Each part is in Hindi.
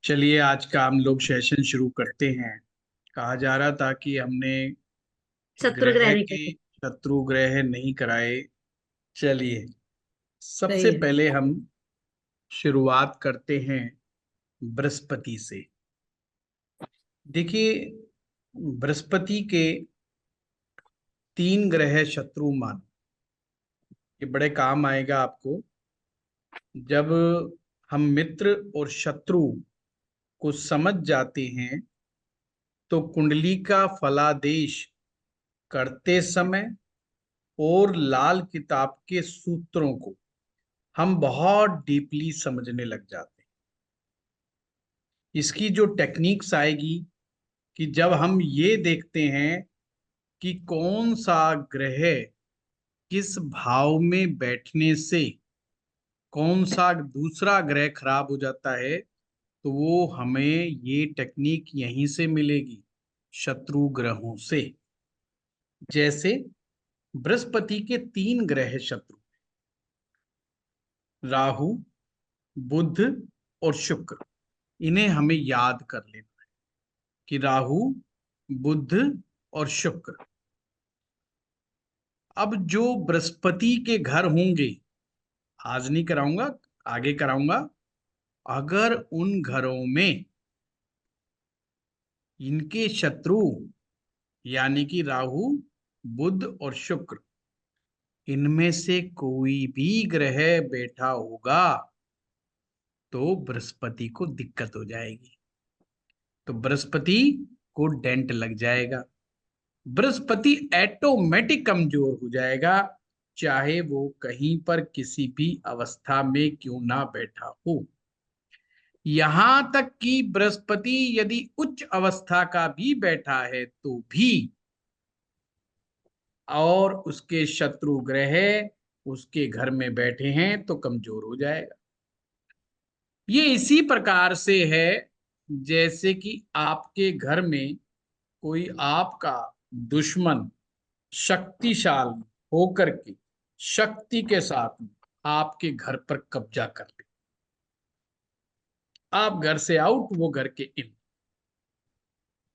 चलिए आज का हम लोग सेशन शुरू करते हैं। कहा जा रहा था कि हमने शत्रुग्रह ग्रह नहीं के करते। शत्रु ग्रह नहीं कराए। चलिए सबसे सही है। पहले हम शुरुआत करते हैं बृहस्पति से। देखिए, बृहस्पति के तीन ग्रह शत्रु मान, ये बड़े काम आएगा आपको जब हम मित्र और शत्रु को समझ जाते हैं। तो कुंडली का फलादेश करते समय और लाल किताब के सूत्रों को हम बहुत डीपली समझने लग जाते हैं। इसकी जो टेक्निक्स आएगी कि जब हम ये देखते हैं कि कौन सा ग्रह किस भाव में बैठने से कौन सा दूसरा ग्रह खराब हो जाता है, तो वो हमें ये टेक्निक यहीं से मिलेगी, शत्रु ग्रहों से। जैसे बृहस्पति के तीन ग्रह शत्रु, राहु, बुध और शुक्र। इन्हें हमें याद कर लेना है कि राहु, बुध और शुक्र। अब जो बृहस्पति के घर होंगे, आज नहीं कराऊंगा, आगे कराऊंगा। अगर उन घरों में इनके शत्रु यानी कि राहु, बुध और शुक्र, इनमें से कोई भी ग्रह बैठा होगा तो बृहस्पति को दिक्कत हो जाएगी। तो बृहस्पति को डेंट लग जाएगा, बृहस्पति ऑटोमेटिक कमजोर हो जाएगा, चाहे वो कहीं पर किसी भी अवस्था में क्यों ना बैठा हो। यहां तक कि बृहस्पति यदि उच्च अवस्था का भी बैठा है तो भी, और उसके शत्रु ग्रह उसके घर में बैठे हैं तो कमजोर हो जाएगा। ये इसी प्रकार से है जैसे कि आपके घर में कोई आपका दुश्मन शक्तिशाली होकर के शक्ति के साथ में आपके घर पर कब्जा कर ले। आप घर से आउट, वो घर के इन।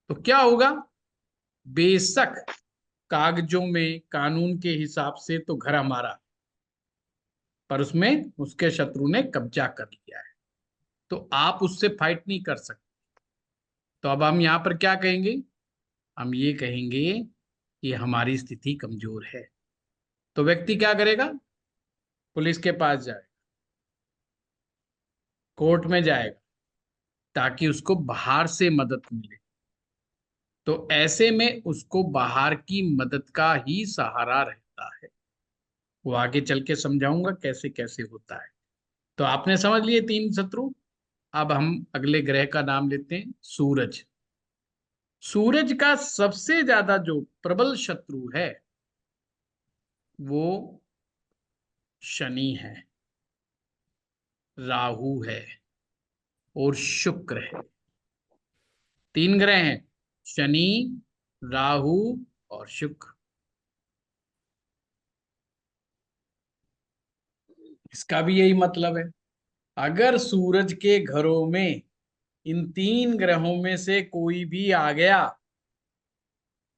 तो क्या होगा? बेशक कागजों में कानून के हिसाब से तो घर हमारा, पर उसमें उसके शत्रु ने कब्जा कर लिया है, तो आप उससे फाइट नहीं कर सकते। तो अब हम यहां पर क्या कहेंगे? हम ये कहेंगे कि हमारी स्थिति कमजोर है। तो व्यक्ति क्या करेगा? पुलिस के पास जाए, कोर्ट में जाएगा, ताकि उसको बाहर से मदद मिले। तो ऐसे में उसको बाहर की मदद का ही सहारा रहता है। वो आगे चल के समझाऊंगा कैसे कैसे होता है। तो आपने समझ लिए तीन शत्रु। अब हम अगले ग्रह का नाम लेते हैं, सूरज। सूरज का सबसे ज्यादा जो प्रबल शत्रु है वो शनि है, राहु है और शुक्र है। तीन ग्रह हैं, शनि, राहु और शुक्र। इसका भी यही मतलब है, अगर सूरज के घरों में इन तीन ग्रहों में से कोई भी आ गया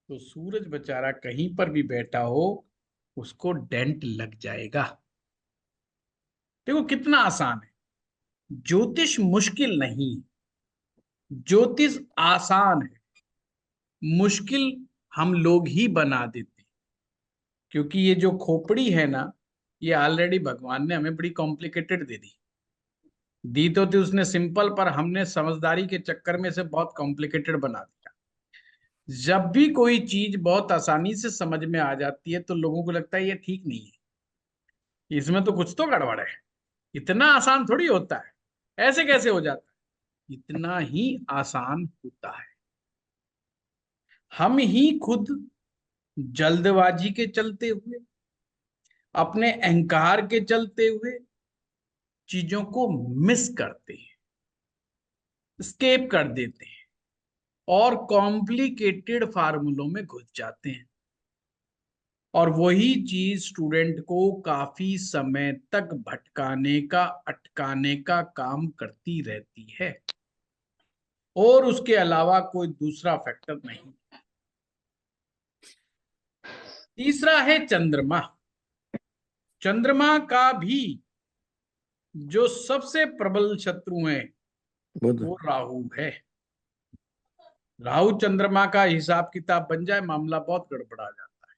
तो सूरज बेचारा कहीं पर भी बैठा हो उसको डेंट लग जाएगा। देखो कितना आसान है। ज्योतिष मुश्किल नहीं, ज्योतिष आसान है। मुश्किल हम लोग ही बना देते हैं, क्योंकि ये जो खोपड़ी है ना, ये ऑलरेडी भगवान ने हमें बड़ी कॉम्प्लिकेटेड दे दी। दी तो थी उसने सिंपल, पर हमने समझदारी के चक्कर में से बहुत कॉम्प्लिकेटेड बना दिया। जब भी कोई चीज बहुत आसानी से समझ में आ जाती है तो लोगों को लगता है ये ठीक नहीं है, इसमें तो कुछ तो गड़बड़ है, इतना आसान थोड़ी होता है, ऐसे कैसे हो जाता है? इतना ही आसान होता है। हम ही खुद जल्दबाजी के चलते हुए, अपने अहंकार के चलते हुए चीजों को मिस करते हैं, स्केप कर देते हैं और कॉम्प्लिकेटेड फार्मूलों में घुस जाते हैं। और वही चीज स्टूडेंट को काफी समय तक भटकाने का, अटकाने का काम करती रहती है। और उसके अलावा कोई दूसरा फैक्टर नहीं। तीसरा है चंद्रमा। चंद्रमा का भी जो सबसे प्रबल शत्रु है बुध। वो राहु है। राहु चंद्रमा का हिसाब किताब बन जाए, मामला बहुत गड़बड़ा जाता है।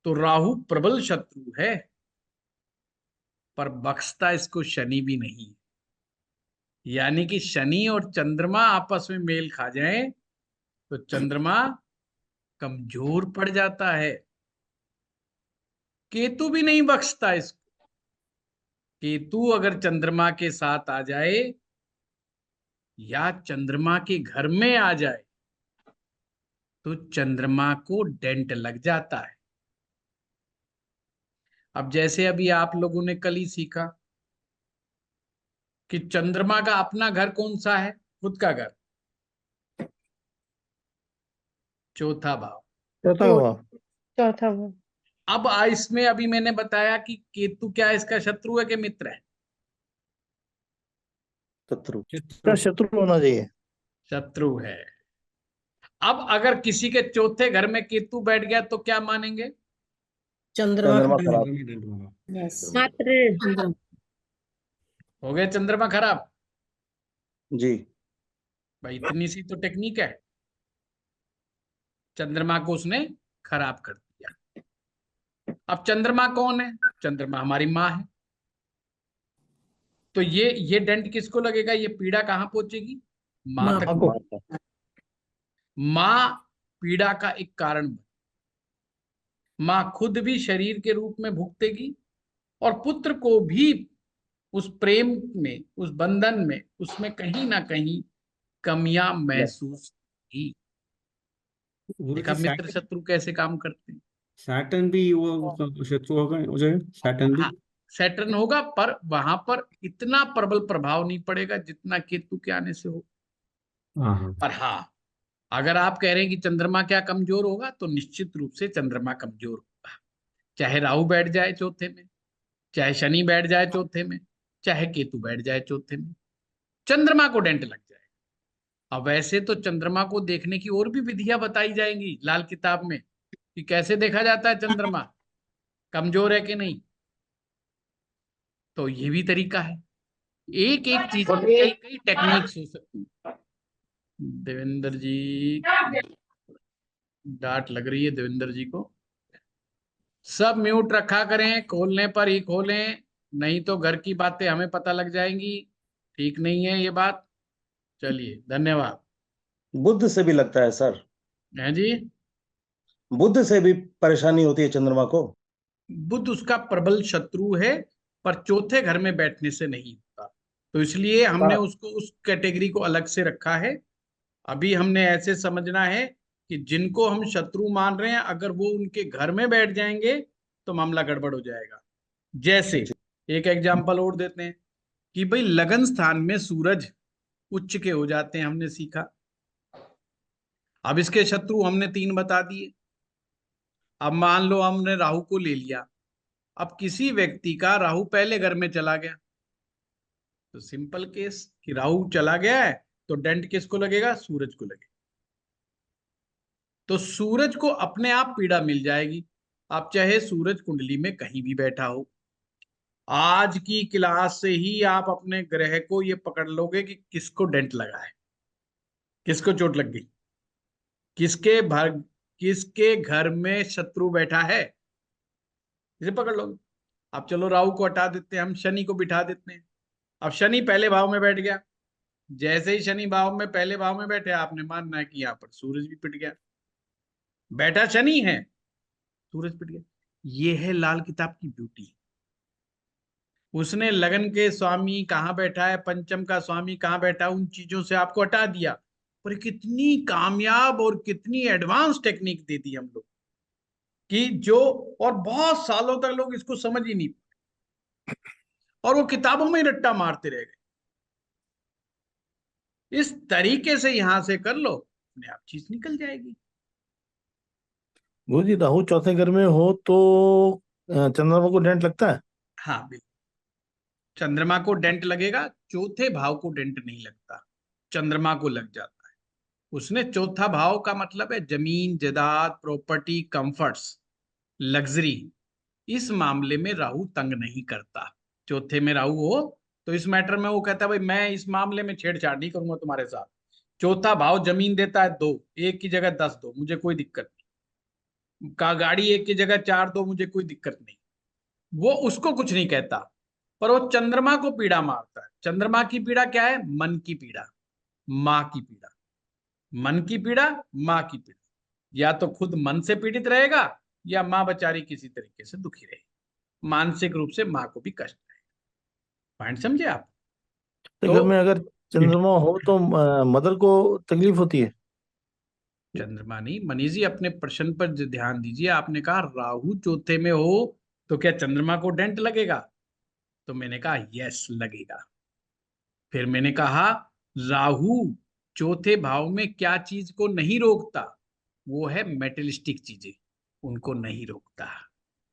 तो राहु प्रबल शत्रु है, पर बख्शता इसको शनि भी नहीं। यानी कि शनि और चंद्रमा आपस में मेल खा जाए तो चंद्रमा कमजोर पड़ जाता है। केतु भी नहीं बख्शता इसको। केतु अगर चंद्रमा के साथ आ जाए या चंद्रमा के घर में आ जाए तो चंद्रमा को डेंट लग जाता है। अब जैसे अभी आप लोगों ने कल ही सीखा कि चंद्रमा का अपना घर कौन सा है, खुद का घर, चौथा भाव। चौथा चौथ हुआ। चौथा भाव। अब इसमें अभी मैंने बताया कि केतु क्या इसका शत्रु है कि मित्र है? शत्रु। शत्रु। शत्रु होना चाहिए। शत्रु है। अब अगर किसी के चौथे घर में केतु बैठ गया तो क्या मानेंगे? चंद्रमा चंद्रमा खराब खराब। चंद्रमा डेंट होगा। बस मात्र चंद्रमा। हो गया चंद्रमा खराब। जी। भाई इतनी सी तो टेक्निक है। चंद्रमा को उसने खराब कर दिया। अब चंद्रमा कौन है? चंद्रमा हमारी माँ है। तो ये डेंट किसको लगेगा? ये पीड़ा कहाँ पहुंचेगी? माँ माँ तक। को। माँ पीड़ा का एक कारण बने। माँ खुद भी शरीर के रूप में भुगतेगी और पुत्र को भी उस प्रेम में, उस बंधन में, उसमें कहीं ना कहीं कमियां महसूस की। गुरु देखा जी मित्र शत्रु कैसे काम करते हैं। सैटर्न भी वो शत्रु होगा हो जाएगा, सैटर्न भी। हाँ, सैटर्न होगा पर वहां पर इतना प्रबल प्रभाव नहीं पड़ेगा जितना केतु के आने से हो। हाँ हाँ। पर हाँ, अगर आप कह रहे हैं कि चंद्रमा क्या कमजोर होगा तो निश्चित रूप से चंद्रमा कमजोर होगा। चाहे राहु बैठ जाए चौथे में, चाहे शनि बैठ जाए चौथे में, चाहे केतु बैठ जाए चौथे में, चंद्रमा को डेंट लग जाए। अब वैसे तो चंद्रमा को देखने की और भी विधियां बताई जाएंगी लाल किताब में कि कैसे देखा जाता है चंद्रमा कमजोर है कि नहीं। तो ये भी तरीका है। एक एक चीज की कई कई टेक्निक्स हो सकती हैं। देवेंद्र जी, डांट लग रही है देवेंद्र जी को। सब म्यूट रखा करें, खोलने पर ही खोलें, नहीं तो घर की बातें हमें पता लग जाएंगी। ठीक नहीं है ये बात। चलिए, धन्यवाद। बुध से भी लगता है सर। है जी। बुध से भी परेशानी होती है चंद्रमा को। बुध उसका प्रबल शत्रु है, पर चौथे घर में बैठने से नहीं होता। तो इसलिए हमने उसको उस कैटेगरी को अलग से रखा है। अभी हमने ऐसे समझना है कि जिनको हम शत्रु मान रहे हैं अगर वो उनके घर में बैठ जाएंगे तो मामला गड़बड़ हो जाएगा। जैसे एक एग्जांपल और देते हैं कि भाई लगन स्थान में सूरज उच्च के हो जाते हैं, हमने सीखा। अब इसके शत्रु हमने 3 बता दिए। अब मान लो हमने राहु को ले लिया। अब किसी व्यक्ति का राहु पहले घर में चला गया तो सिंपल केस कि राहु चला गया है तो डेंट किसको लगेगा? सूरज को लगेगा। तो सूरज को अपने आप पीड़ा मिल जाएगी। आप चाहे सूरज कुंडली में कहीं भी बैठा हो। आज की क्लास से ही आप अपने ग्रह को ये पकड़ लोगे कि किसको डेंट लगा है, किसको चोट लग गई, किसके भर किसके घर में शत्रु बैठा है, इसे पकड़ लोगे। अब चलो राहु को हटा देते हैं, हम शनि को बिठा देते हैं। अब शनि पहले भाव में बैठ गया। जैसे ही शनि भाव में पहले भाव में बैठे, आपने मानना है कि यहाँ पर सूरज भी पिट गया। बैठा शनि है, सूरज पिट गया। ये है लाल किताब की ब्यूटी। उसने लगन के स्वामी कहाँ बैठा है, पंचम का स्वामी कहाँ बैठा है, उन चीजों से आपको हटा दिया। पर कितनी कामयाब और कितनी एडवांस टेक्निक दे दी हम लोग कि जो, और बहुत सालों तक लोग इसको समझ ही नहीं पाए और वो किताबों में ही रट्टा मारते रह गए। इस तरीके से यहां से कर लो, अपने आप चीज निकल जाएगी। गुरु जी राहु चौथे घर में हो तो चंद्रमा को डेंट लगता है। हाँ बिल्कुल, चंद्रमा को डेंट लगेगा, चौथे भाव को डेंट नहीं लगता। चंद्रमा को लग जाता है। उसने चौथा भाव का मतलब है जमीन जायदाद, प्रॉपर्टी, कंफर्ट्स, लग्जरी। इस मामले में राहु तंग नहीं करता। चौथे में राहु हो तो इस मैटर में वो कहता है भाई मैं इस मामले में छेड़छाड़ नहीं करूंगा तुम्हारे साथ। चौथा भाव जमीन देता है 2, एक की जगह 10 दो, मुझे कोई दिक्कत नहीं। का गाड़ी एक की जगह 4 दो, मुझे कोई दिक्कत नहीं। वो उसको कुछ नहीं कहता। पर वो चंद्रमा को पीड़ा मारता है। चंद्रमा की पीड़ा क्या है? मन की पीड़ा, माँ की पीड़ा। मन की पीड़ा, माँ की पीड़ा। या तो खुद मन से पीड़ित रहेगा या माँ बेचारी किसी तरीके से दुखी रहेगी। मानसिक रूप से माँ को भी कष्ट रहेगा। पॉइंट समझे आप? तो तो घर में अगर चंद्रमा हो तो मदर को तकलीफ होती है? चंद्रमा नहीं, मनीष जी अपने प्रश्न पर ध्यान दीजिए। आपने कहा राहु चौथे में हो तो क्या चंद्रमा को डेंट लगेगा? तो मैंने कहा यस लगेगा। फिर मैंने कहा राहु चौथे भाव में क्या चीज को नहीं रोकता? वो है मेटलिस्टिक चीजें, उनको नहीं रोकता।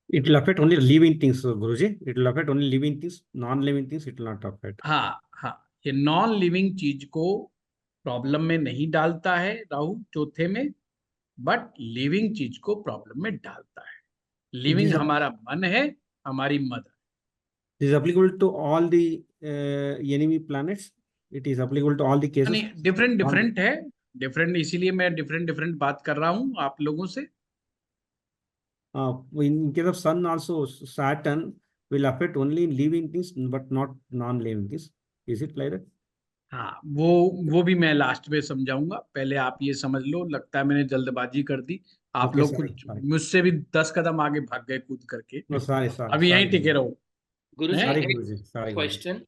It will affect only living things, Guruji. It will affect only living things. Non-living things, it will not affect. हाँ हाँ, ये नॉन लिविंग चीज को प्रॉब्लम में नहीं डालता है राहु चौथे में, बट लिविंग चीज को प्रॉब्लम में डालता है। It लिविंग is हमारा मन है, हमारी mother. It is applicable to all the enemy planets. It is applicable to all the नहीं, cases. Different All the, different है। डिफरेंट, इसीलिए मैं डिफरेंट डिफरेंट बात कर रहा हूँ आप लोगों से। in case of Sun also, Saturn will affect only living things, but not non-living things. Is it like that? हाँ, वो भी मैं लास्ट में समझाऊंगा। पहले आप ये समझ लो, लगता है मैंने जल्दबाजी कर दी। आप Okay, लोग sorry, कुछ sorry. मुझसे भी 10 कदम आगे भाग गए कूद करके। No, sorry, sorry, अभी यहीं sorry, टिके Guruji. रहो। गुरुजी हैं? Sorry, एक Guruji. Sorry, Guruji. क्वेश्चन।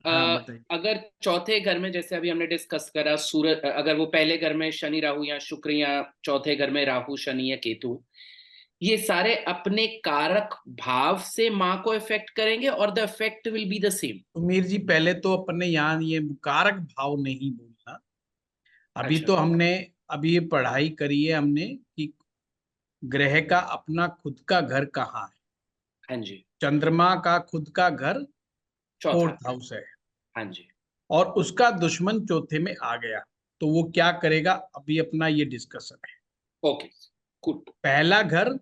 हाँ बताइए। अगर चौथे घर में, जैसे अभी हमने डिस्कस करा, सूरज, अगर वो पहले घर में शनि राहु या शुक्र, या चौथे घर में राहु शनि या केतु, ये सारे अपने कारक भाव से माँ को इफेक्ट करेंगे और the effect will be the same. तो मीर जी पहले तो अपने यहाँ ये कारक भाव नहीं बोलना। अभी अच्छा। तो हमने अभी ये पढ़ाई करी है हमने कि ग्रह का अपना खुद का घर कहाँ है। हाँ जी। चंद्रमा का खुद का घर चौथा। 4th हाउस है, हाँ जी। और उसका दुश्मन चौथे में आ गया तो वो क्या करेगा, अभी अपना ये डिस्कशन है। Okay, good. पहला घर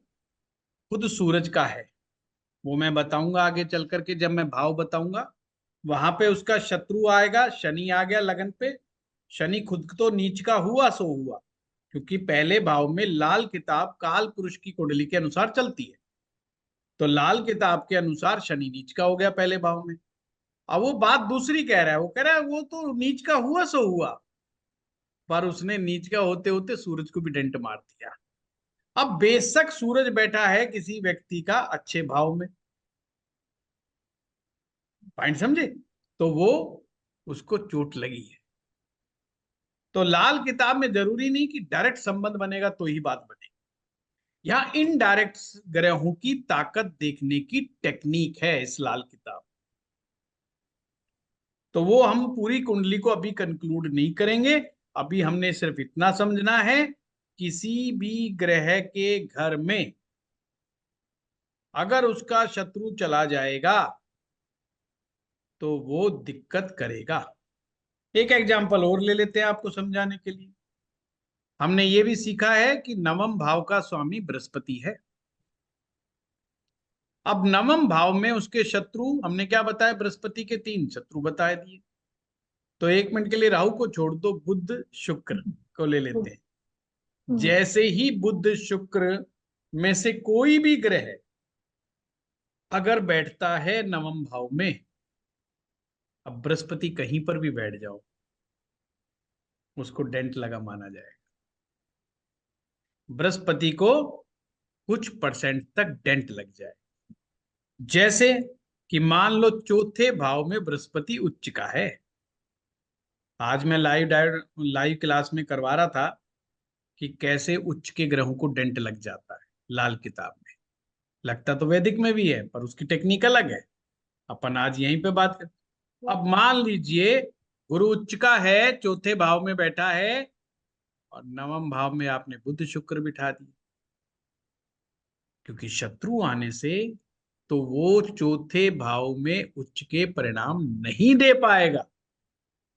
खुद सूरज का है, वो मैं बताऊंगा आगे चल करके जब मैं भाव बताऊंगा। वहां पे उसका शत्रु आएगा, शनि आ गया लगन पे। शनि खुद तो नीच का हुआ सो हुआ, क्योंकि पहले भाव में लाल किताब काल पुरुष की कुंडली के अनुसार चलती है। तो लाल किताब के अनुसार शनि नीच का हो गया पहले भाव में। अब वो बात दूसरी कह रहा है, वो कह रहा है वो तो नीच का हुआ सो हुआ, पर उसने नीच का होते होते सूरज को भी डेंट मार दिया। अब बेशक सूरज बैठा है किसी व्यक्ति का अच्छे भाव में, पॉइंट समझे, तो वो उसको चोट लगी है। तो लाल किताब में जरूरी नहीं कि डायरेक्ट संबंध बनेगा तो ही बात बनेगी। यहाँ इनडायरेक्ट ग्रहों की ताकत देखने की टेक्निक है इस लाल किताब। तो वो हम पूरी कुंडली को अभी कंक्लूड नहीं करेंगे। अभी हमने सिर्फ इतना समझना है, किसी भी ग्रह के घर में अगर उसका शत्रु चला जाएगा तो वो दिक्कत करेगा। एक एग्जांपल और ले लेते हैं आपको समझाने के लिए। हमने ये भी सीखा है कि नवम भाव का स्वामी बृहस्पति है। अब नवम भाव में उसके शत्रु, हमने क्या बताया, बृहस्पति के 3 शत्रु बता दिए। तो 1 मिनट के लिए राहु को छोड़ दो, बुध शुक्र को ले लेते हैं। जैसे ही बुध शुक्र में से कोई भी ग्रह अगर बैठता है नवम भाव में, अब बृहस्पति कहीं पर भी बैठ जाओ उसको डेंट लगा माना जाएगा। बृहस्पति को कुछ परसेंट तक डेंट लग जाए। जैसे कि मान लो चौथे भाव में बृहस्पति उच्च का है। आज मैं लाइव क्लास में करवा रहा था कि कैसे उच्च के ग्रहों को डेंट लग जाता है लाल किताब में। लगता तो वैदिक में भी है पर उसकी टेक्निक अलग है। अपन आज यहीं पे बात कर। अब मान लीजिए गुरु उच्च का है, चौथे भाव में बैठा है, और नवम भाव में आपने बुध शुक्र बिठा दिए। क्योंकि शत्रु आने से तो वो चौथे भाव में उच्च के परिणाम नहीं दे पाएगा।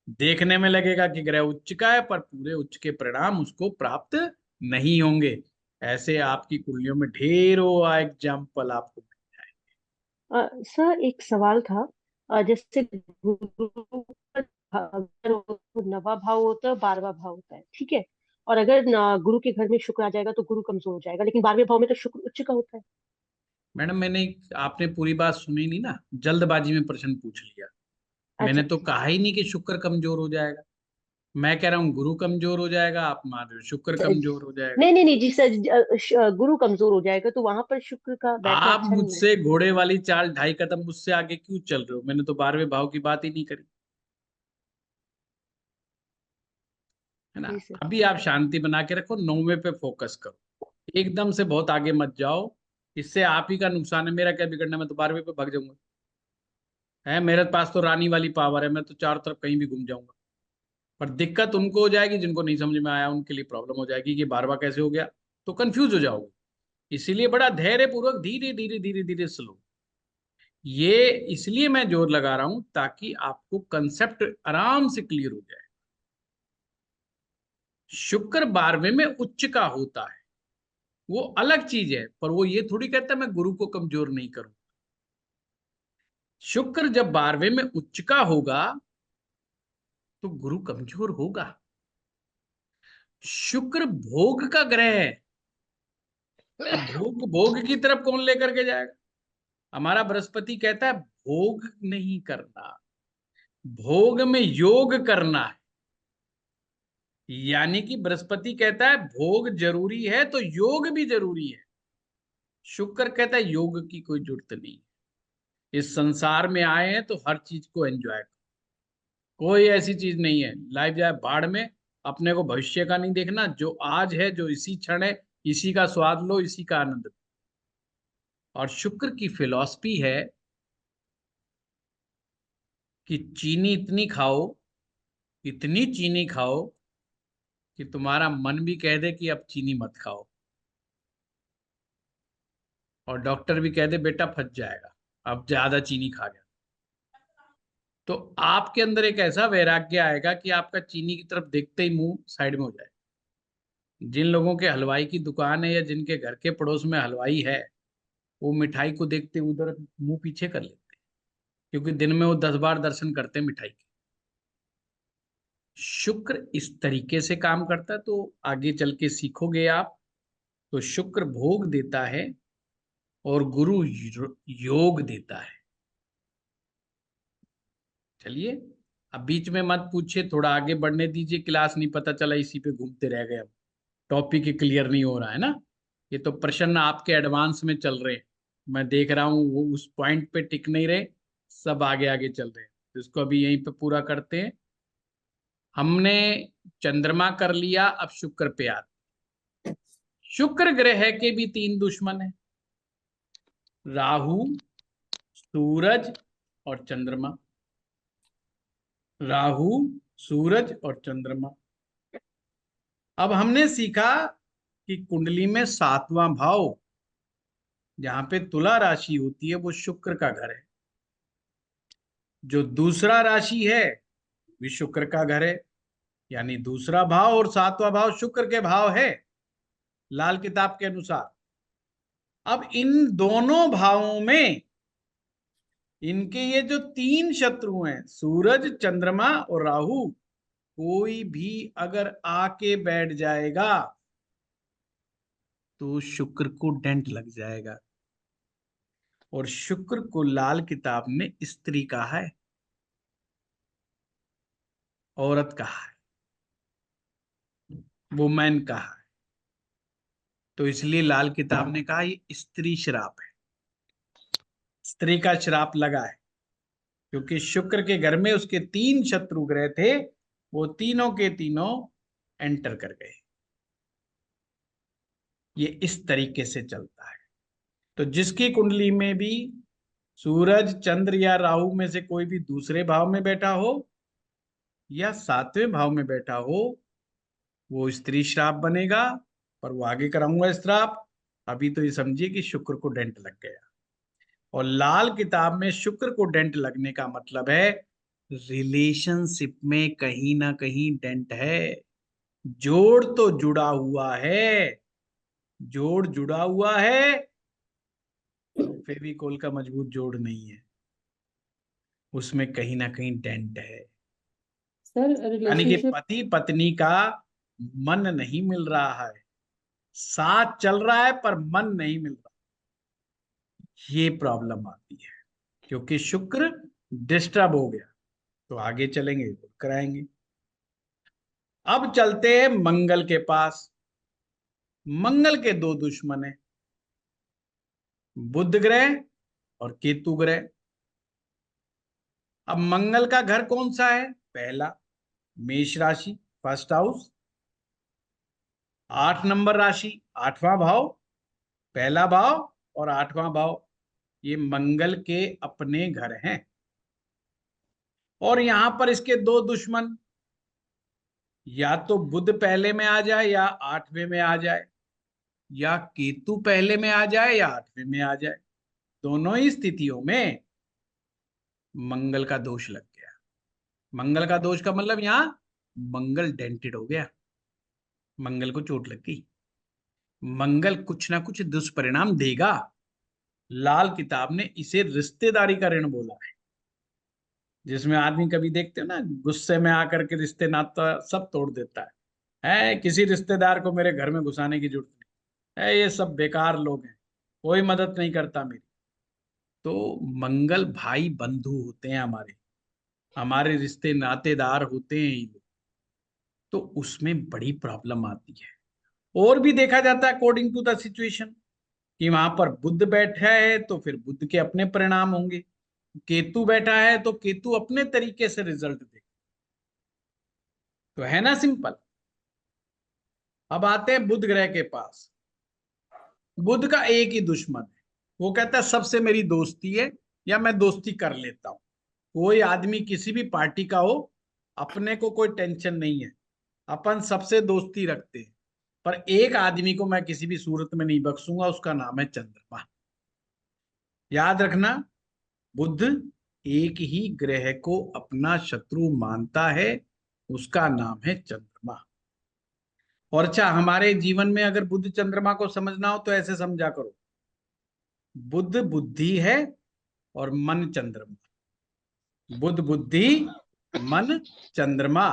देखने में लगेगा कि ग्रह उच्च का है, पर पूरे उच्च के परिणाम उसको प्राप्त नहीं होंगे। ऐसे आपकी कुंडलियों में ढेरों एग्जाम्पल आपको। सर एक सवाल था। जैसे गुरु का अगर वो नवा भाव होता है, 12वां भाव होता है, ठीक है। और अगर गुरु के घर में शुक्र आ जाएगा तो गुरु कमजोर हो जाएगा, लेकिन 12वें भाव में तो शुक्र उच्च का होता है। मैडम आपने पूरी बात सुनी नहीं ना, जल्दबाजी में प्रश्न पूछ लिया। अच्छा मैंने तो अच्छा। कहा ही नहीं कि शुक्र कमजोर हो जाएगा। मैं कह रहा हूँ गुरु कमजोर हो जाएगा, आप मान रहे हो शुक्र कमजोर हो जाएगा। नहीं नहीं नहीं जी सर, गुरु कमजोर हो जाएगा तो वहां पर शुक्र का बैठना आप अच्छा नहीं है। मुझसे घोड़े वाली चाल 2.5 कदम मुझसे आगे क्यों चल रहे हो? मैंने तो 12वें भाव की बात ही नहीं करी, है ना। जी सर। अभी आप शांति बना के रखो, 9वें पे फोकस करो, एकदम से बहुत आगे मत जाओ। इससे आप ही का नुकसान है, मेरा क्या बिगड़ना, मैं तो 12वें पे भाग जाऊंगा। है मेरे पास तो रानी वाली पावर है, मैं तो चारों तरफ कहीं भी घूम जाऊंगा। पर दिक्कत उनको हो जाएगी जिनको नहीं समझ में आया, उनके लिए प्रॉब्लम हो जाएगी कि 12वां कैसे हो गया, तो कंफ्यूज हो जाओगे। इसीलिए बड़ा धैर्य पूर्वक धीरे धीरे धीरे धीरे स्लो। ये इसलिए मैं जोर लगा रहा हूं ताकि आपको कंसेप्ट आराम से क्लियर हो जाए। शुक्र 12वें में उच्च का होता है, वो अलग चीज है, पर वो ये थोड़ी कहता है मैं गुरु को कमजोर नहीं करूं। शुक्र जब 12वें में उच्च का होगा तो गुरु कमजोर होगा। शुक्र भोग का ग्रह है। अब भोग भोग की तरफ कौन लेकर के जाएगा? हमारा बृहस्पति कहता है भोग नहीं करना, भोग में योग करना है। यानी कि बृहस्पति कहता है भोग जरूरी है तो योग भी जरूरी है। शुक्र कहता है योग की कोई जरूरत नहीं। इस संसार में आए हैं तो हर चीज को एंजॉय करो, कोई ऐसी चीज नहीं है लाइफ जाए बाढ़ में। अपने को भविष्य का नहीं देखना, जो आज है, जो इसी क्षण है, इसी का स्वाद लो, इसी का आनंद लो। और शुक्र की फिलॉसफी है कि चीनी इतनी खाओ, इतनी चीनी खाओ कि तुम्हारा मन भी कह दे कि अब चीनी मत खाओ, और डॉक्टर भी कह दे बेटा फंस जाएगा अब ज्यादा चीनी खा गया। तो आपके अंदर एक ऐसा वैराग्य आएगा कि आपका चीनी की तरफ देखते ही मुंह साइड में हो जाए। जिन लोगों के हलवाई की दुकान है या जिनके घर के पड़ोस में हलवाई है, वो मिठाई को देखते उधर मुंह पीछे कर लेते हैं, क्योंकि दिन में वो 10 बार दर्शन करते हैं मिठाई के। शुक्र इस तरीके से काम करता है, तो आगे चल के सीखोगे आप। तो शुक्र भोग देता है और गुरु योग देता है। चलिए, अब बीच में मत पूछिए, थोड़ा आगे बढ़ने दीजिए, क्लास नहीं पता चला इसी पे घूमते रह गए। अब टॉपिक ही क्लियर नहीं हो रहा है ना। ये तो प्रश्न आपके एडवांस में चल रहे हैं, मैं देख रहा हूँ वो उस पॉइंट पे टिक नहीं रहे, सब आगे आगे चल रहे हैं। तो इसको अभी यहीं पे पूरा करते हैं। हमने चंद्रमा कर लिया, अब शुक्र पे आते। शुक्र ग्रह के भी 3 दुश्मन है, राहु, सूरज और चंद्रमा। राहु, सूरज और चंद्रमा। अब हमने सीखा कि कुंडली में 7वां भाव जहां पे तुला राशि होती है वो शुक्र का घर है। जो दूसरा राशि है भी शुक्र का घर है, यानी दूसरा भाव और 7वां भाव शुक्र के भाव है लाल किताब के अनुसार। अब इन दोनों भावों में इनके ये जो 3 शत्रु हैं, सूरज, चंद्रमा और राहु, कोई भी अगर आके बैठ जाएगा तो शुक्र को डेंट लग जाएगा। और शुक्र को लाल किताब में स्त्री कहा है, औरत कहा है, वुमेन कहा है। तो इसलिए लाल किताब ने कहा ये स्त्री श्राप है, स्त्री का श्राप लगा है, क्योंकि शुक्र के घर में उसके 3 शत्रु ग्रह थे, वो तीनों के तीनों एंटर कर गए। ये इस तरीके से चलता है। तो जिसकी कुंडली में भी सूरज, चंद्र या राहु में से कोई भी दूसरे भाव में बैठा हो या 7वें भाव में बैठा हो, वो स्त्री श्राप बनेगा। पर वो आगे कराऊंगा श्राप। अभी तो ये समझिए कि शुक्र को डेंट लग गया। और लाल किताब में शुक्र को डेंट लगने का मतलब है रिलेशनशिप में कहीं ना कहीं डेंट है। जोड़ तो जुड़ा हुआ है, जोड़ जुड़ा हुआ है, पर फेविकोल का मजबूत जोड़ नहीं है, उसमें कहीं ना कहीं डेंट है। सर यानी कि रिलेशनशिप, पति पत्नी का मन नहीं मिल रहा है, साथ चल रहा है पर मन नहीं मिल रहा, ये प्रॉब्लम आती है, क्योंकि शुक्र डिस्टर्ब हो गया। तो आगे चलेंगे तो कराएंगे। अब चलते हैं मंगल के पास। मंगल के दो दुश्मन है, बुध ग्रह और केतु ग्रह। अब मंगल का घर कौन सा है? पहला, मेष राशि, फर्स्ट हाउस। 8 नंबर राशि, 8वां भाव, पहला भाव और 8वां भाव, ये मंगल के अपने घर हैं। और यहां पर इसके दो दुश्मन, या तो बुध पहले में आ जाए या 8वें में आ जाए, या केतु पहले में आ जाए या 8वें में आ जाए। दोनों ही स्थितियों में मंगल का दोष लग गया। मंगल का दोष का मतलब यहां मंगल डेंटेड हो गया, मंगल को चोट लग गई, मंगल कुछ ना कुछ दुष्परिणाम देगा। लाल किताब ने इसे रिश्तेदारी का ऋण बोला है, जिसमें आदमी कभी देखते हो ना, गुस्से में आकर के रिश्ते नाता सब तोड़ देता है किसी रिश्तेदार को मेरे घर में घुसाने की जरूरत नहीं है, ये सब बेकार लोग हैं, कोई मदद नहीं करता मेरी। तो मंगल भाई बंधु होते हैं हमारे, हमारे रिश्ते नातेदार होते हैं ये लोग, तो उसमें बड़ी प्रॉब्लम आती है। और भी देखा जाता है अकॉर्डिंग टू द सिचुएशन, कि वहां पर बुध बैठा है तो फिर बुध के अपने परिणाम होंगे, केतु बैठा है तो केतु अपने तरीके से रिजल्ट देगा। तो है ना सिंपल। अब आते हैं बुध ग्रह के पास। बुध का एक ही दुश्मन है, वो कहता है सबसे मेरी दोस्ती है या मैं दोस्ती कर लेता हूं। कोई आदमी किसी भी पार्टी का हो, अपने को कोई टेंशन नहीं है, अपन सबसे दोस्ती रखते हैं, पर एक आदमी को मैं किसी भी सूरत में नहीं बख्शूंगा, उसका नाम है चंद्रमा। याद रखना, बुध एक ही ग्रह को अपना शत्रु मानता है, उसका नाम है चंद्रमा। और अच्छा, हमारे जीवन में अगर बुध चंद्रमा को समझना हो तो ऐसे समझा करो, बुध बुद्धि है और मन चंद्रमा, बुध बुद्धि, मन चंद्रमा,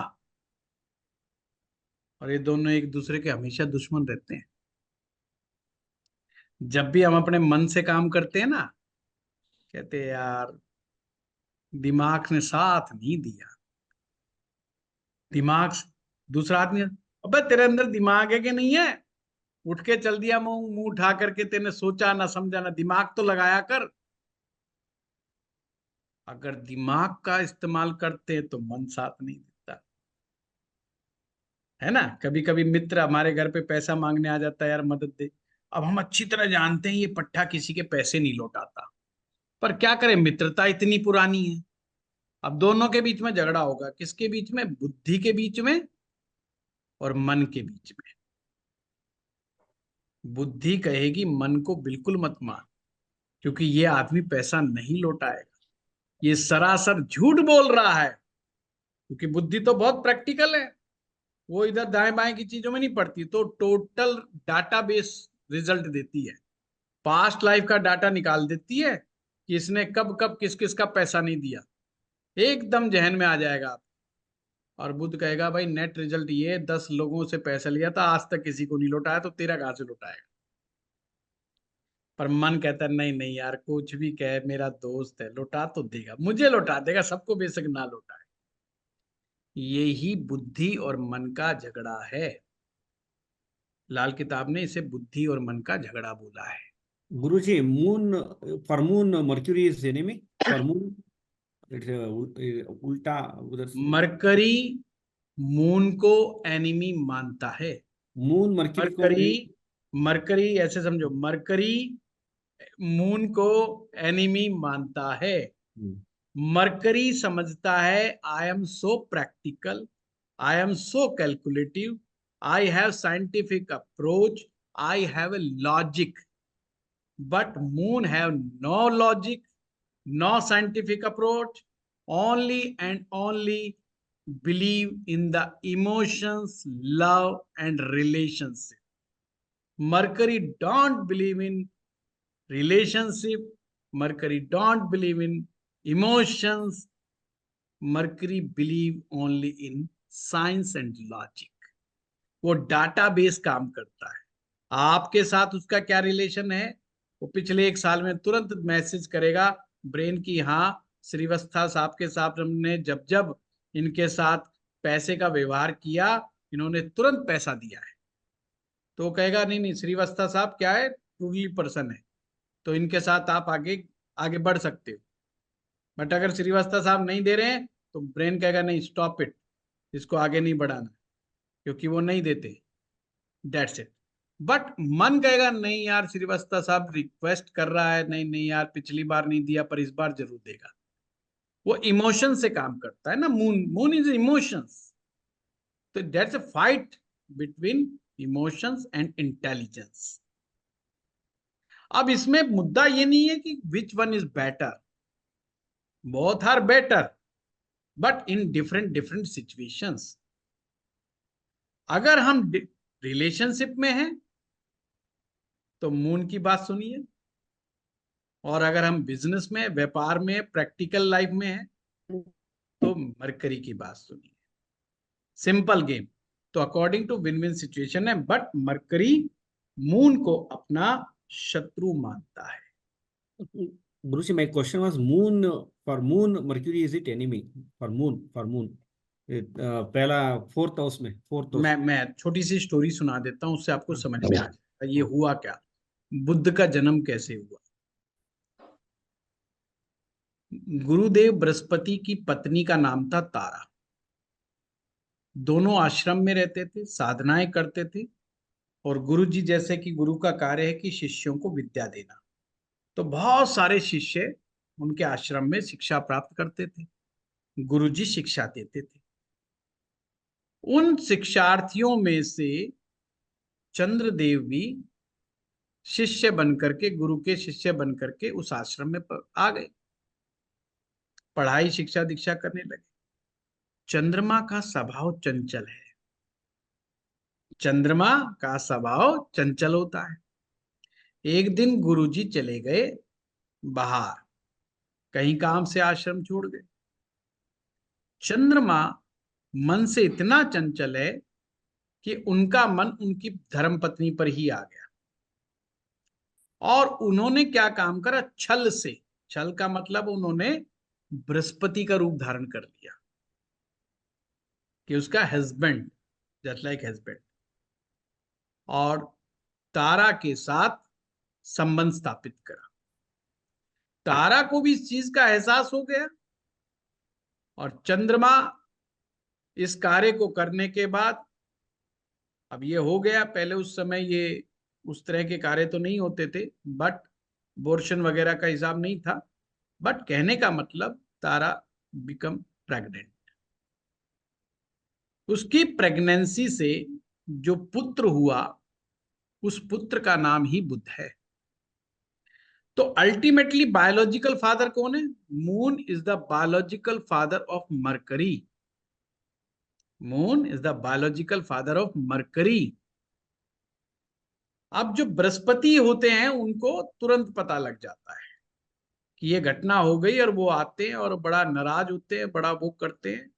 और ये दोनों एक दूसरे के हमेशा दुश्मन रहते हैं। जब भी हम अपने मन से काम करते हैं ना, कहते हैं यार दिमाग ने साथ नहीं दिया, दिमाग दूसरा आदमी, अबे तेरे अंदर दिमाग है कि नहीं है, उठ के चल दिया मुंह मुंह उठा करके, तेने सोचा ना समझा ना, दिमाग तो लगाया कर। अगर दिमाग का इस्तेमाल करते हैं तो मन साथ नहीं देता, है ना। कभी कभी मित्र हमारे घर पे पैसा मांगने आ जाता है, यार मदद दे। अब हम अच्छी तरह जानते हैं ये पट्टा किसी के पैसे नहीं लौटाता, पर क्या करें, मित्रता इतनी पुरानी है। अब दोनों के बीच में झगड़ा होगा, किसके बीच में? बुद्धि के बीच में और मन के बीच में। बुद्धि कहेगी मन को बिल्कुल मत मान, क्योंकि ये आदमी पैसा नहीं लौटाएगा, ये सरासर झूठ बोल रहा है। क्योंकि बुद्धि तो बहुत प्रैक्टिकल है, वो इधर दाएं बाएं की चीजों में नहीं पड़ती, तो टोटल डाटाबेस रिजल्ट देती है, पास्ट लाइफ का डाटा निकाल देती है कि इसने कब कब किस किस का पैसा नहीं दिया, एकदम जहन में आ जाएगा आप। और बुद्ध कहेगा भाई नेट रिजल्ट ये 10 लोगों से पैसा लिया था, आज तक किसी को नहीं लौटाया, तो तेरा कहां से लौटाएगा। पर मन कहता है नहीं नहीं यार, कुछ भी कहे, मेरा दोस्त है, लौटा तो देगा, मुझे लौटा देगा, सबको बेशक ना लौटाए। यही बुद्धि और मन का झगड़ा है। लाल किताब ने इसे बुद्धि और मन का झगड़ा बोला है। Guruji, moon, for moon, Mercury is enemy. For moon, it's ulta. Mercury moon को एनिमी मानता है। Moon, Mercury को मरकरी, मरकरी ऐसे समझो, मरकरी मून को एनिमी मानता है। मरकरी समझता है I am so practical, I am so calculative, I have scientific approach, I have a logic. But moon have no logic, no scientific approach, only and only believe in the emotions, love and relationship. Mercury don't believe in relationship. Mercury don't believe in emotions. Mercury believe only in science and logic. वो डाटा बेस काम करता है। आपके साथ उसका क्या रिलेशन है, वो पिछले 1 साल में तुरंत मैसेज करेगा ब्रेन की, हाँ श्रीवास्तव साहब के साथ हमने जब जब इनके साथ पैसे का व्यवहार किया, इन्होंने तुरंत पैसा दिया है। तो वो कहेगा नहीं नहीं श्रीवास्तव साहब क्या है, ट्रूली पर्सन है, तो इनके साथ आप आगे आगे बढ़ सकते हो। बट अगर श्रीवास्तव साहब नहीं दे रहे हैं तो ब्रेन कहेगा नहीं स्टॉप इट, इसको आगे नहीं बढ़ाना, क्योंकि वो नहीं देते। That's it. बट मन कहेगा नहीं यार श्रीवास्तव साहब रिक्वेस्ट कर रहा है, नहीं नहीं यार पिछली बार नहीं दिया पर इस बार जरूर देगा। वो इमोशन से काम करता है ना, मून इज इमोशंस। तो that's a fight between emotions and intelligence. अब इसमें मुद्दा ये नहीं है कि which one is better, both are better but in different different situations. अगर हम रिलेशनशिप में हैं तो मून की बात सुनिए, और अगर हम बिजनेस में, व्यापार में, प्रैक्टिकल लाइफ में हैं तो मरकरी की बात सुनिए। Simple game. तो according to win win situation है, बट मरकरी मून को अपना शत्रु मानता है। Guruji, my question was moon. For moon, Mercury is it enemy? For moon. पहला फोर्थ हाउस में, फोर्थ हाउस। मैं छोटी सी स्टोरी सुना देता हूं, उससे आपको समझ में आ जाएगा ये हुआ क्या, बुद्ध का जन्म कैसे हुआ। गुरुदेव बृहस्पति की पत्नी का नाम था तारा। दोनों आश्रम में रहते थे, साधनाएं करते थे, और गुरु जी जैसे कि गुरु का कार्य है कि शिष्यों को विद्या देना, तो बहुत सारे शिष्य उनके आश्रम में शिक्षा प्राप्त करते थे, गुरु जी शिक्षा देते थे। उन शिक्षार्थियों में से चंद्रदेव भी शिष्य बनकर के, गुरु के शिष्य बनकर के उस आश्रम में आ गए, पढ़ाई शिक्षा दीक्षा करने लगे। चंद्रमा का स्वभाव चंचल है, चंद्रमा का स्वभाव चंचल होता है। एक दिन गुरुजी चले गए बाहर, कहीं काम से आश्रम छोड़ गए। चंद्रमा मन से इतना चंचल है कि उनका मन उनकी धर्मपत्नी पर ही आ गया, और उन्होंने क्या काम करा, छल से, छल का मतलब उन्होंने बृहस्पति का रूप धारण कर लिया कि उसका हस्बैंड, जस्ट लाइक हस्बैंड, और तारा के साथ संबंध स्थापित करा। तारा को भी इस चीज का एहसास हो गया, और चंद्रमा इस कार्य को करने के बाद, अब ये हो गया, पहले उस समय ये उस तरह के कार्य तो नहीं होते थे, बट अबॉर्शन वगैरह का हिसाब नहीं था, बट कहने का मतलब तारा बिकम प्रेग्नेंट। उसकी प्रेगनेंसी से जो पुत्र हुआ, उस पुत्र का नाम ही बुध है। तो अल्टीमेटली बायोलॉजिकल फादर कौन है? Moon is the biological father of mercury. Moon is the biological father of mercury. अब जो बृहस्पति होते हैं उनको तुरंत पता लग जाता है कि ये घटना हो गई, और वो आते हैं और बड़ा नाराज होते हैं, बड़ा वो करते हैं,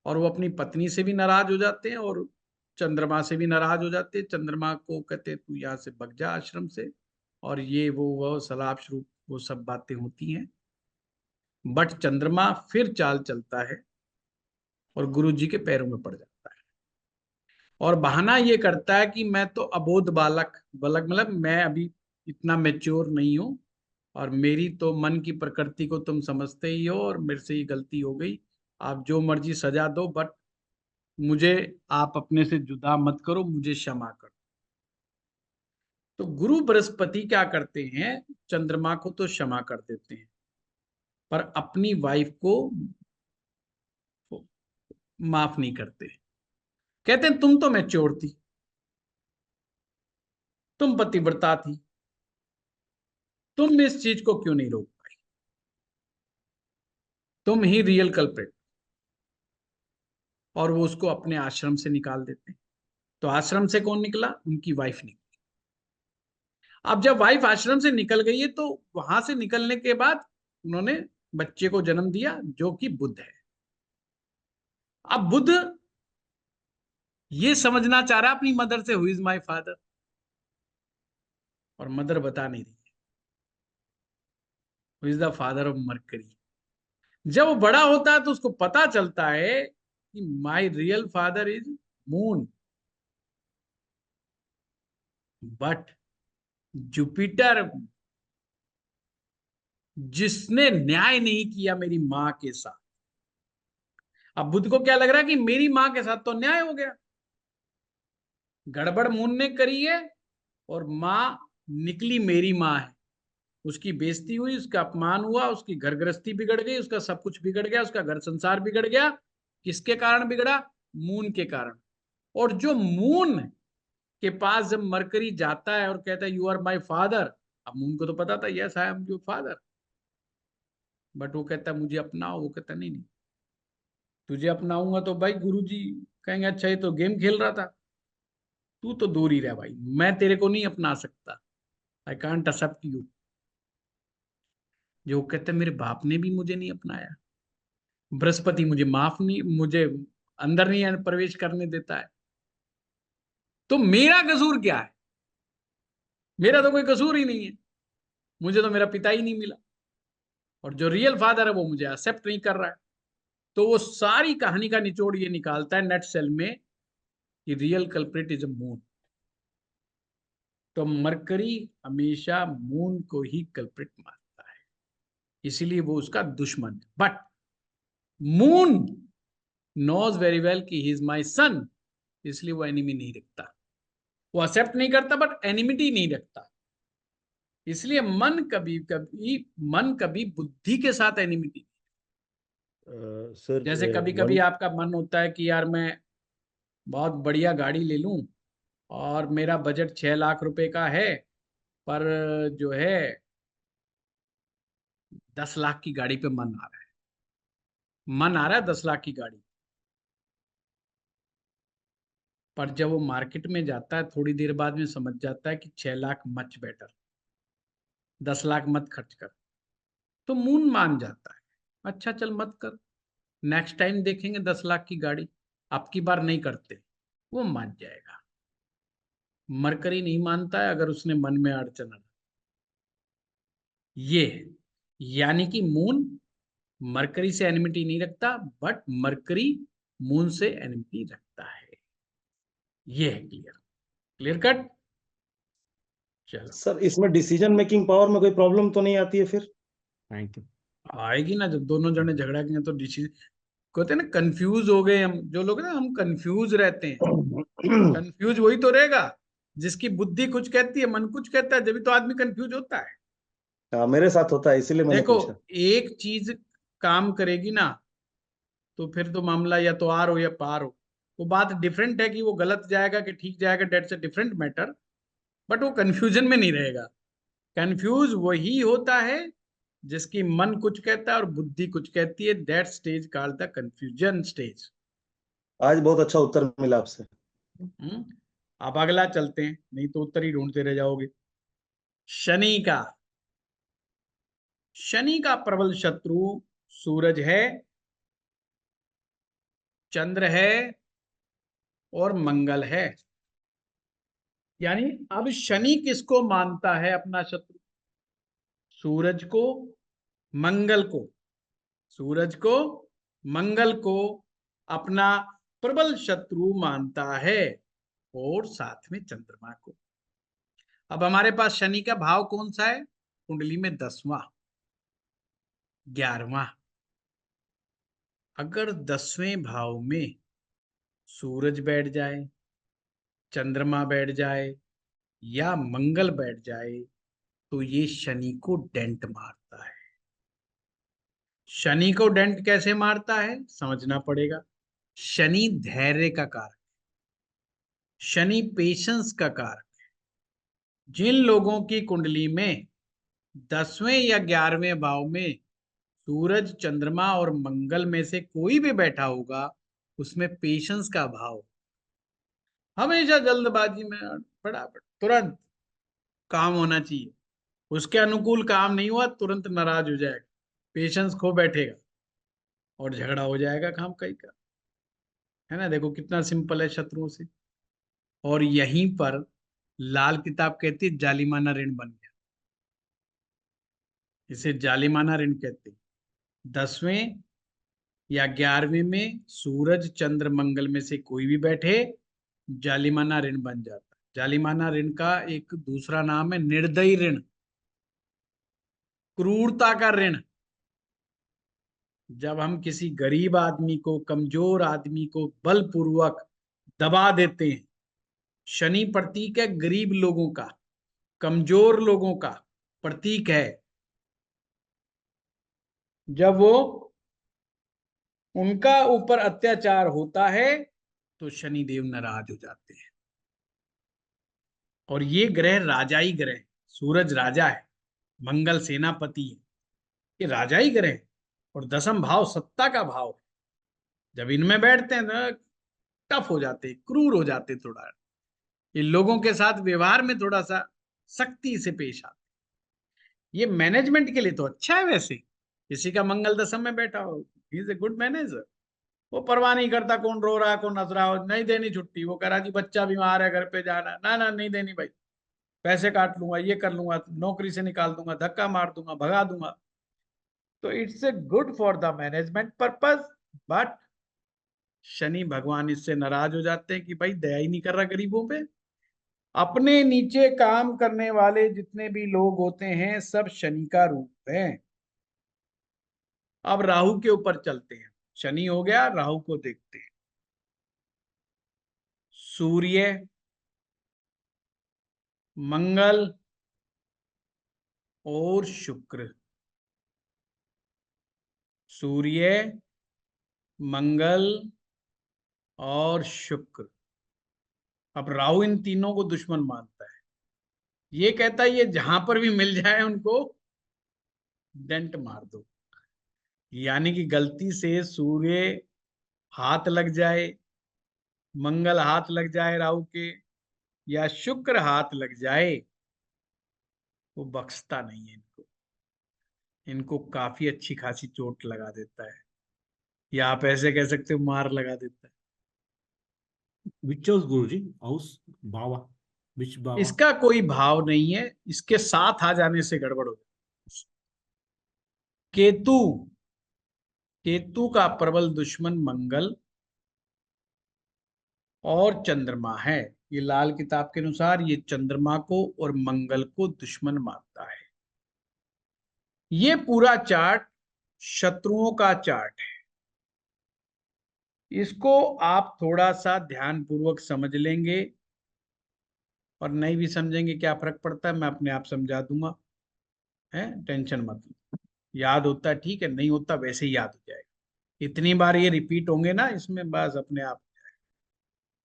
और वो अपनी पत्नी से भी नाराज हो जाते हैं और चंद्रमा से भी नाराज हो जाते हैं। चंद्रमा को कहते तू यहाँ से भग जा आश्रम से, और ये वो सलाप शुरू वो सब बातें होती हैं। बट चंद्रमा फिर चाल चलता है और गुरु जी के पैरों में पड़ जाता है, और बहाना ये करता है कि मैं तो अबोध बालक, बालक मतलब मैं अभी इतना मैच्योर नहीं हूं, और मेरी तो मन की प्रकृति को तुम समझते ही हो, और मेरे से ही गलती हो गई, आप जो मर्जी सजा दो, बट मुझे आप अपने से जुदा मत करो, मुझे क्षमा करो। तो गुरु बृहस्पति क्या करते हैं, चंद्रमा को तो क्षमा कर देते हैं, पर अपनी वाइफ को माफ नहीं करते। कहते हैं तुम तो मैच्योर थी, तुम पतिव्रता थी, तुम इस चीज को क्यों नहीं रोक पाई, तुम ही रियल कल्प्रिट। और वो उसको अपने आश्रम से निकाल देते हैं। तो आश्रम से कौन निकला? उनकी वाइफ निकली। अब जब वाइफ आश्रम से निकल गई है तो वहां से निकलने के बाद उन्होंने बच्चे को जन्म दिया जो कि बुद्ध है। अब बुद्ध ये समझना चाह रहा अपनी मदर से, हु इज माई फादर, और मदर बता नहीं रही who is the father of mercury. जब वो बड़ा होता है तो उसको पता चलता है कि my real father is moon, but Jupiter जिसने न्याय नहीं किया मेरी मां के साथ। अब बुद्ध को क्या लग रहा है कि मेरी मां के साथ तो अन्याय हो गया, गड़बड़ मून ने करी है और मां निकली मेरी मां है। उसकी बेइज्जती हुई, उसका अपमान हुआ, उसकी घर गृहस्थी बिगड़ गई, उसका सब कुछ बिगड़ गया, उसका घर संसार बिगड़ गया। किसके कारण बिगड़ा? मून के कारण। और जो मून के पास जब मरकरी जाता है और कहता है यू आर माई फादर, अब मून को तो पता था yes I am your father, but वो कहता है मुझे अपनाओ। वो कहता नहीं नहीं, तुझे अपनाऊंगा तो भाई गुरुजी कहेंगे अच्छा ये तो गेम खेल रहा था, तू तो दूर ही रह भाई, मैं तेरे को नहीं अपना सकता, आई कांट एक्सेप्ट यू। जो कहते मेरे बाप ने भी मुझे नहीं अपनाया, बृहस्पति मुझे माफ नहीं, मुझे अंदर नहीं प्रवेश करने देता है, तो मेरा कसूर क्या है? मेरा तो कोई कसूर ही नहीं है, मुझे तो मेरा पिता ही नहीं मिला, और जो रियल फादर है वो मुझे एक्सेप्ट नहीं कर रहा है। तो वो सारी कहानी का निचोड़ ये निकालता है नेट सेल में कि real culprit is a moon. तो मरकरी हमेशा मून को ही कल्प्रिट मानता है, इसीलिए वो उसका दुश्मन है। But moon knows very well कि ही इज माई सन, इसलिए वो एनिमी नहीं रखता। वो एक्सेप्ट नहीं करता बट एनिमिटी नहीं रखता। इसलिए मन कभी बुद्धि के साथ एनिमिटी। सर जैसे कभी कभी आपका मन होता है कि यार मैं बहुत बढ़िया गाड़ी ले लूं और मेरा बजट 6 लाख रुपए का है, पर जो है 10 लाख की गाड़ी पे मन आ रहा है, 10 लाख की गाड़ी। पर जब वो मार्केट में जाता है थोड़ी देर बाद में समझ जाता है कि 6 लाख मच बेटर, 10 लाख मत खर्च कर। तो मून मान जाता है, अच्छा चल मत कर, नेक्स्ट टाइम देखेंगे 10 लाख की गाड़ी, अब की बार नहीं करते, वो मान जाएगा। मरकरी नहीं मानता है अगर उसने मन में अड़चन आ। ये यानी कि मून मरकरी से एनिमिटी नहीं रखता, बट मरकरी मून से एनिमिटी रखता है। ये है क्लियर, क्लियर कट। चलो सर इसमें डिसीजन मेकिंग पावर में कोई प्रॉब्लम तो नहीं आती है फिर? Thank you. आएगी ना, जब दोनों जने झगड़ा किए तो डिसीजन कहते हैं ना, कंफ्यूज हो गए हम, जो लोग ना हम कंफ्यूज रहते हैं, कंफ्यूज वही तो रहेगा जिसकी बुद्धि कुछ कहती है मन कुछ कहता है, जब तो आदमी कंफ्यूज होता है। हाँ मेरे साथ होता है, इसीलिए मैंने देखो पूछा। एक चीज काम करेगी ना तो फिर तो मामला या तो आर हो या पार हो। वो बात डिफरेंट है कि वो गलत जाएगा कि ठीक जाएगा, dates a different matter, but वो कंफ्यूजन में नहीं रहेगा। कंफ्यूज वही होता है जिसकी मन कुछ कहता है और बुद्धि कुछ कहती है, that stage called the confusion stage. आज बहुत अच्छा उत्तर मिला आपसे। अब अगला चलते हैं, नहीं तो उत्तर ही ढूंढते रह जाओगे। शनि का प्रबल शत्रु सूरज है, चंद्र है और मंगल है। यानी अब शनि किसको मानता है अपना शत्रु? सूरज को, मंगल को, सूरज को मंगल को अपना प्रबल शत्रु मानता है, और साथ में चंद्रमा को। अब हमारे पास शनि का भाव कौन सा है कुंडली में? 10वां, 11वां। अगर 10वें भाव में सूरज बैठ जाए, चंद्रमा बैठ जाए या मंगल बैठ जाए तो ये शनि को डेंट मारता है। शनि को डेंट कैसे मारता है समझना पड़ेगा। शनि धैर्य का कारक, शनि पेशेंस का कारक। जिन लोगों की कुंडली में 10वें या 11वें भाव में सूरज, चंद्रमा और मंगल में से कोई भी बैठा होगा उसमें पेशेंस का भाव, हमेशा जल्दबाजी में फटाफट तुरंत काम होना चाहिए, उसके अनुकूल काम नहीं हुआ तुरंत नाराज हो जाएगा, पेशेंस खो बैठेगा और झगड़ा हो जाएगा काम कई का, है ना। देखो कितना सिंपल है शत्रुओं से। और यहीं पर लाल किताब कहती है जालिमाना ऋण बन गया, इसे जालिमाना ऋण कहते हैं। 10वें या 11वें में सूरज, चंद्र, मंगल में से कोई भी बैठे जालिमाना ऋण बन जाता है। जालिमाना ऋण का एक दूसरा नाम है निर्दयी ऋण, क्रूरता का ऋण। जब हम किसी गरीब आदमी को, कमजोर आदमी को बलपूर्वक दबा देते हैं, शनि प्रतीक है गरीब लोगों का, कमजोर लोगों का प्रतीक है। जब वो उनका ऊपर अत्याचार होता है तो शनिदेव नाराज हो जाते हैं। और ये ग्रह राजाई ग्रह, सूरज राजा है, मंगल सेनापति है, ये राजाई ग्रह है। और 10वां भाव सत्ता का भाव है। जब इनमें बैठते हैं तो टफ हो जाते, क्रूर हो जाते, थोड़ा ये लोगों के साथ व्यवहार में थोड़ा सा सख्ती से पेश आते। ये मैनेजमेंट के लिए तो अच्छा है। वैसे किसी का मंगल 10 में बैठा हो, he is a good manager. वो परवाह नहीं करता कौन रो रहा है कौन हंस रहा हो, नहीं देनी छुट्टी, वो कह रहा जी बच्चा बीमार है घर पे जाना, ना ना नहीं देनी भाई, पैसे काट लूंगा, ये कर लूंगा, नौकरी से निकाल दूंगा, धक्का मार दूंगा, भगा दूंगा। तो it's a good for the management purpose. But Shani भगवान इससे नाराज हो जाते हैं कि भाई दया ही नहीं कर रहा गरीबों पे। अपने नीचे काम करने वाले जितने भी लोग होते हैं सब शनि का रूप है। अब राहु के ऊपर चलते हैं। शनि हो गया, राहु को देखते हैं। सूर्य, मंगल और शुक्र, सूर्य, मंगल और शुक्र। अब राहु इन तीनों को दुश्मन मानता है। ये कहता है ये जहां पर भी मिल जाए उनको डेंट मार दो। यानी कि गलती से सूर्य हाथ लग जाए, मंगल हाथ लग जाए राहु के, या शुक्र हाथ लग जाए, वो बख्शता नहीं है इनको। इनको काफी अच्छी खासी चोट लगा देता है, या आप ऐसे कह सकते हो मार लगा देता है। Which was Guruji? House Bava. Which Bava? इसका कोई भाव नहीं है, इसके साथ आ जाने से गड़बड़ हो जाती। केतु, केतु का प्रबल दुश्मन मंगल और चंद्रमा है। ये लाल किताब के अनुसार ये चंद्रमा को और मंगल को दुश्मन मानता है। ये पूरा चार्ट शत्रुओं का चार्ट है। इसको आप थोड़ा सा ध्यान पूर्वक समझ लेंगे, और नहीं भी समझेंगे क्या फर्क पड़ता है, मैं अपने आप समझा दूंगा, है टेंशन मत लो। याद होता है ठीक है, नहीं होता वैसे ही याद हो जाएगा। इतनी बार ये रिपीट होंगे ना इसमें, बस अपने आप हो जाएगा,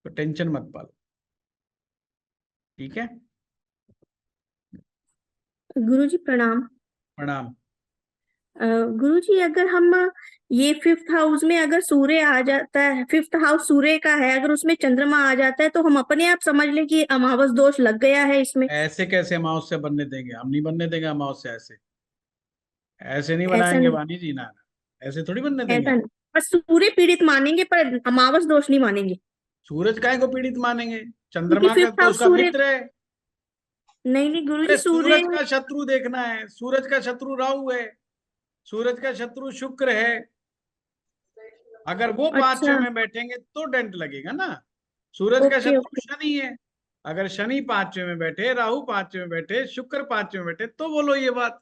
तो टेंशन मत पालो, ठीक है। गुरुजी प्रणाम। प्रणाम। गुरुजी अगर हम ये 5th हाउस में अगर सूर्य आ जाता है, 5th हाउस सूर्य का है, अगर उसमें चंद्रमा आ जाता है तो हम अपने आप समझ लें कि अमावस दोष लग गया है इसमें। ऐसे कैसे अमावस्या बनने देंगे, हम नहीं बनने देंगे अमावस्या। ऐसे ऐसे नहीं ऐसा बनाएंगे नहीं, वाणी जी, ना ऐसे थोड़ी बनने देंगे। ऐसा नहीं, पर सूर्य पीड़ित मानेंगे पर अमावस दोष नहीं मानेंगे। सूरज काय को पीड़ित मानेंगे, क्योंकि चंद्रमा का 5th तो हाउस उसका सूर्य, मित्र है। नहीं नहीं गुरुजी अरे सूर्य, सूरज का शत्रु देखना है, सूरज का शत्रु राहु है, सूरज का शत्रु शुक्र है। अगर वो अच्छा 5वें में बैठेंगे तो डेंट लगेगा ना। सूरज का ओके शत्रु ओके। शनि है। अगर शनि 5वें में बैठे, राहु 5वें में बैठे, शुक्र 5वें में बैठे, तो बोलो ये बात।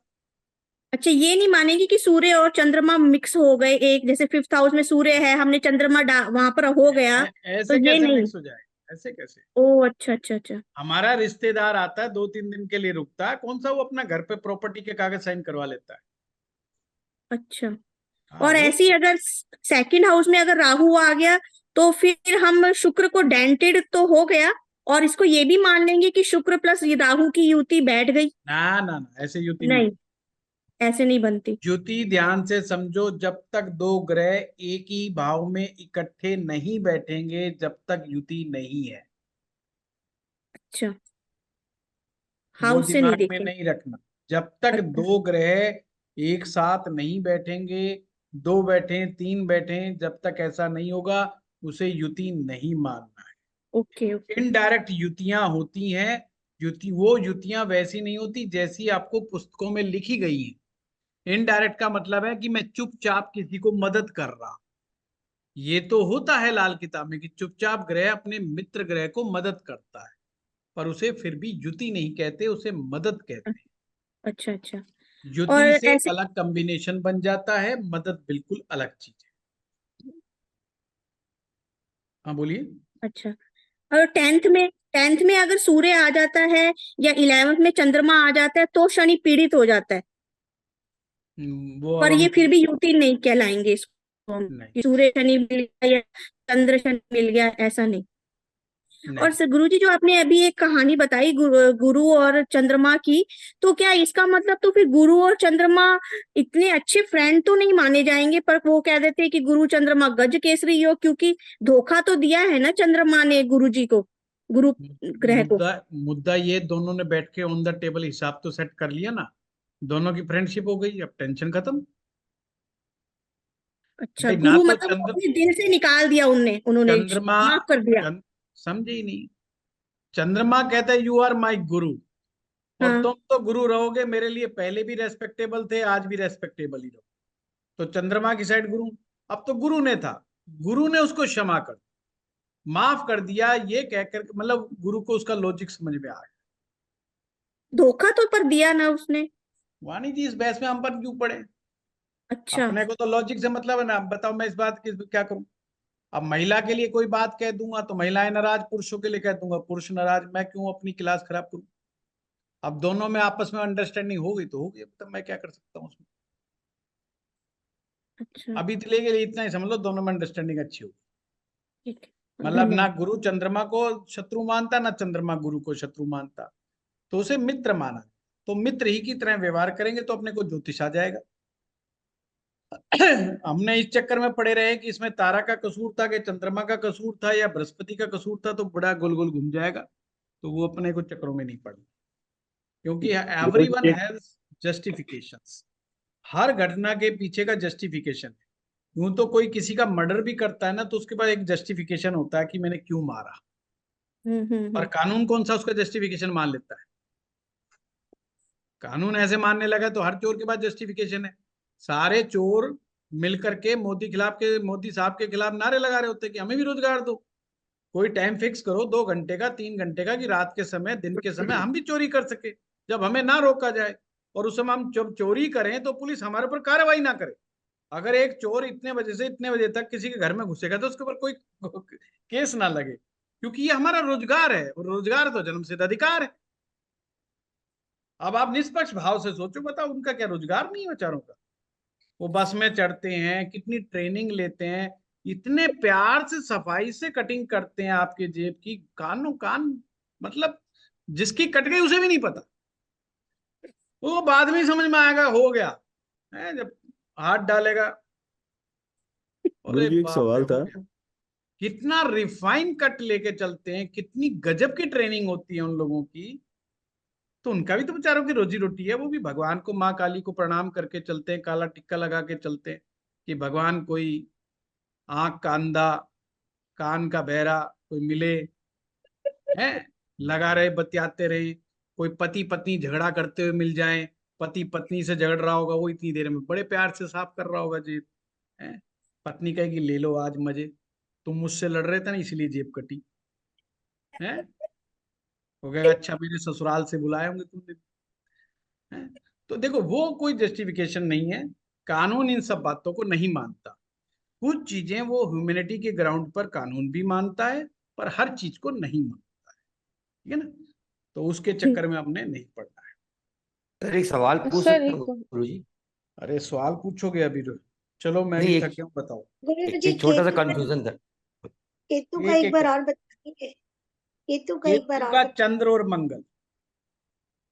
अच्छा ये नहीं मानेंगे कि सूर्य और चंद्रमा मिक्स हो गए एक, जैसे 5th हाउस में सूर्य है, हमने चंद्रमा वहां पर हो गया, तो ऐसे ये कैसे नहीं। मिक्स हो जाए, ऐसे कैसे। ओ अच्छा अच्छा अच्छा। हमारा रिश्तेदार आता है 2-3 दिन के लिए रुकता है, कौन सा वो अपना घर पे प्रॉपर्टी के कागज साइन करवा लेता है। अच्छा हाँ और वो ऐसे ही अगर 2nd हाउस में अगर राहु आ गया तो फिर हम शुक्र को डेंटेड तो हो गया, और इसको ये भी मान लेंगे कि शुक्र प्लस ये राहु की युति बैठ गई। ना ना ना, ऐसे युति नहीं। नहीं ऐसे नहीं बनती। युति ध्यान से समझो, जब तक दो ग्रह एक ही भाव में इकट्ठे नहीं बैठेंगे जब तक युति नहीं है। अच्छा, वो हाउस से नहीं दिमाग में देखें। नहीं रखना। जब तक अच्छा, दो ग्रह एक साथ नहीं बैठेंगे, दो बैठे तीन बैठे, जब तक ऐसा नहीं होगा उसे युति नहीं मानना है। Okay okay. इनडायरेक्ट युतियां होती हैं। वो युतियां वैसी नहीं होती जैसी आपको पुस्तकों में लिखी गई हैं। इनडायरेक्ट का मतलब है कि मैं चुपचाप किसी को मदद कर रहा। ये तो होता है लाल किताब में कि चुपचाप ग्रह अपने मित्र ग्रह को मदद करता है, पर उसे फिर भी युति नहीं कहते, उसे मदद कहते हैं। अच्छा अच्छा। और युति से ऐसे, अलग कॉम्बिनेशन बन जाता है, मदद बिल्कुल अलग चीज है। हाँ बोलिए। अच्छा, और टेंथ में अगर सूर्य आ जाता है या 11th में चंद्रमा आ जाता है तो शनि पीड़ित हो जाता है, वो अब पर ये हम फिर भी युति नहीं कहलाएंगे इसको हम, नहीं कि सूर्य शनि मिल गया या चंद्र शनि मिल गया, ऐसा नहीं। और नहीं सर गुरुजी, जो आपने अभी एक कहानी बताई गुरु और चंद्रमा की, तो क्या इसका मतलब तो फिर गुरु और चंद्रमा इतने अच्छे फ्रेंड तो नहीं माने जाएंगे, पर वो कह देते हैं कि गुरु चंद्रमा गज केसरी हो, क्योंकि धोखा तो दिया है ना चंद्रमा ने गुरुजी को, गुरु ग्रह को। मुद्दा मुद्दा ये, दोनों ने बैठ के ऑन द टेबल हिसाब तो सेट कर लिया ना, दोनों की फ्रेंडशिप हो गई, अब टेंशन खत्म। अच्छा, भाई ना गुरु तो मतलब वो चंद्र अपने दिल से निकाल दिया उन्होंने चंद्रमा माफ कर दिया। समझे ही नहीं। चंद्रमा कहता है यू आर माई गुरु, और हाँ, तुम तो गुरु रहोगे मेरे लिए, पहले भी रेस्पेक्टेबल थे, आज भी रेस्पेक्टेबल ही रहो। तो चंद्रमा की साइड गुरु। अब तो गुरु ने था, गुरु ने उसको क्षमा कर, माफ कर दिया, ये कहकर मतलब गुरु को उसका लॉजिक समझ में आ गया। धोखा तो पर दिया ना उसने। वाणी जी, इस बहस में हम पर क्यों पड़े? अच्छा अपने को तो लॉजिक से मतलब है ना। अब बताओ मैं इस बात की क्या करूं? अब महिला के लिए कोई बात कह दूंगा तो महिलाएं नाराज, पुरुषों के लिए कह दूंगा पुरुष नाराज, मैं क्यों अपनी क्लास खराब करूं? अब दोनों में आपस में अंडरस्टैंडिंग हो गई तो हो गई, अब तब मैं क्या कर सकता हूँ उसमें? अच्छा, अभी के लिए इतना ही समझ लो, दोनों में अंडरस्टैंडिंग अच्छी होगी। ठीक है, मतलब ना धन्यवाद। गुरु चंद्रमा को शत्रु मानता, ना चंद्रमा गुरु को शत्रु मानता, तो उसे मित्र माना। तो मित्र ही की तरह व्यवहार करेंगे तो अपने को ज्योतिष आ जाएगा। हमने इस चक्कर में पड़े रहे कि इसमें तारा का कसूर था कि चंद्रमा का कसूर था या बृहस्पति का कसूर था, तो बड़ा गोल गोल घूम जाएगा। तो वो अपने को चक्करों में नहीं पड़ना, क्योंकि एवरीवन गुरुजी, हैज जस्टिफिकेशंस। हर घटना के पीछे का जस्टिफिकेशन है। यूं तो कोई किसी का मर्डर भी करता है ना, तो उसके पास एक जस्टिफिकेशन होता है कि मैंने क्यों मारा। और हम्म। कानून कौन सा उसका जस्टिफिकेशन मान लेता है? कानून ऐसे मानने लगा तो हर चोर के पास जस्टिफिकेशन है। सारे चोर मिलकर के मोदी साहब के खिलाफ नारे लगा रहे होते कि हमें भी रोजगार दो। कोई टाइम फिक्स करो 2 घंटे का, 3 घंटे का, कि रात के समय दिन के समय हम भी चोरी कर सके, जब हमें ना रोका जाए। और उस समय हम जब चोरी करें तो पुलिस हमारे ऊपर कार्रवाई ना करे। अगर एक चोर इतने बजे से इतने बजे तक किसी के घर में घुसेगा तो उसके ऊपर कोई केस ना लगे, क्योंकि ये हमारा रोजगार है, और रोजगार तो जन्मसिद्ध अधिकार है। अब आप निष्पक्ष भाव से सोचो, बताओ उनका क्या रोजगार नहीं है बेचारों का? वो बस में चढ़ते हैं, कितनी ट्रेनिंग लेते हैं, इतने प्यार से सफाई से कटिंग करते हैं आपके जेब की, कानों कान, मतलब जिसकी कट गई उसे भी नहीं पता। वो बाद में समझ में आएगा, हो गया है, जब हाथ डालेगा, अरे गुरुजी एक बाप रे सवाल हो था। गया। कितना रिफाइन कट लेके चलते हैं, कितनी गजब की ट्रेनिंग होती है उन लोगों की। तो उनका भी तो बेचारों की रोजी रोटी है, वो भी भगवान को, माँ काली को प्रणाम करके चलते हैं, काला टिक्का लगा के चलते हैं कि भगवान कोई आंख का अंधा, कान का बहरा कोई मिले, है, लगा रहे बतियाते रहे। कोई पति पत्नी झगड़ा करते हुए मिल जाए, पति पत्नी से झगड़ रहा होगा, वो इतनी देर में बड़े प्यार से साफ कर रहा होगा जेब, है। पत्नी कहेगी ले लो आज मजे, तुम मुझसे लड़ रहे थे ना इसलिए जेब कटी, है। हो गया अच्छा, मेरे ससुराल से बुलाए होंगे तुमने, है। तो देखो वो कोई जस्टिफिकेशन नहीं है। कानून इन सब बातों को नहीं मानता। कुछ चीजें वो ह्यूमैनिटी के ग्राउंड पर कानून भी मानता है, पर हर चीज को नहीं मानता है, ठीक है ना। तो उसके चक्कर में हमने नहीं पड़ना है। सर एक सवाल पूछ सर सकता एक हूँ गुरुजी? अरे सवाल पूछोगे अभी तो, चलो मैं भी नहीं, थक एक गया हूँ, बताओ। गुरुजी एक छोटा सा केतु का कंफ्यूजन था। केतु का एक एक एक बार कर, और बताइए। केतु का एक बार केतु और का बताइए। चंद्र और मंगल।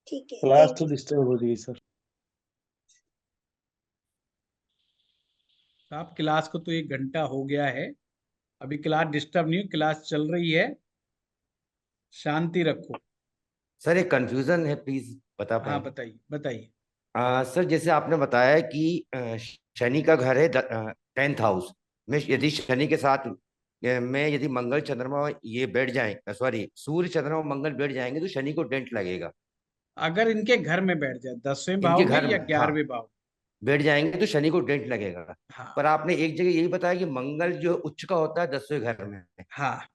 ठीक है, क्लास थैंक तो यू। डिस्टर्ब हो रही है सर। तो आप क्लास को तो 1 घंटा हो गया है, अभी क्लास डिस्टर्ब नहीं हो, क्लास चल रही है, शांति रखो। सर एक कंफ्यूजन है, प्लीज बता हाँ पाएंगे? बताइए बताइए। सर जैसे आपने बताया कि शनि का घर है 10th हाउस में, यदि शनि के साथ में यदि मंगल चंद्रमा ये बैठ जाए, सॉरी सूर्य चंद्रमा मंगल बैठ जाएंगे तो शनि को डेंट लगेगा। अगर इनके घर में बैठ जाए 10वें इनके भाव में घर या में, हाँ, 11वें भाव बैठ जाएंगे तो शनि को डेंट लगेगा। में। हाँ पर आपने एक जगह यही बताया कि मंगल जो उच्च का होता है 10वें घर में, हाँ।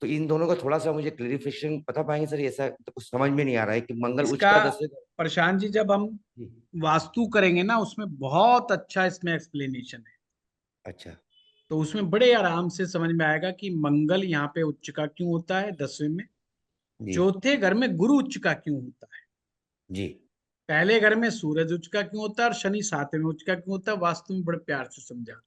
तो इन दोनों का थोड़ा सा मुझे क्लेरिफिकेशन बता पाएंगे सर? ऐसा तो कुछ समझ में नहीं आ रहा है कि मंगल उच्च इसका का 10वें घर। प्रशांत जी जब हम जी। वास्तु करेंगे ना, उसमें बहुत अच्छा इसमें एक्सप्लेनेशन है। अच्छा। तो उसमें बड़े आराम से समझ में आएगा कि मंगल यहाँ पे उच्च का क्यों होता है 10वें में, जी। चौथे घर में गुरु उच्च का क्यों होता है, जी। पहले घर में सूरज उच्च का क्यों होता है, और शनि 7वें में उच्च का क्यों होता है। वास्तु में बड़े प्यार से समझा।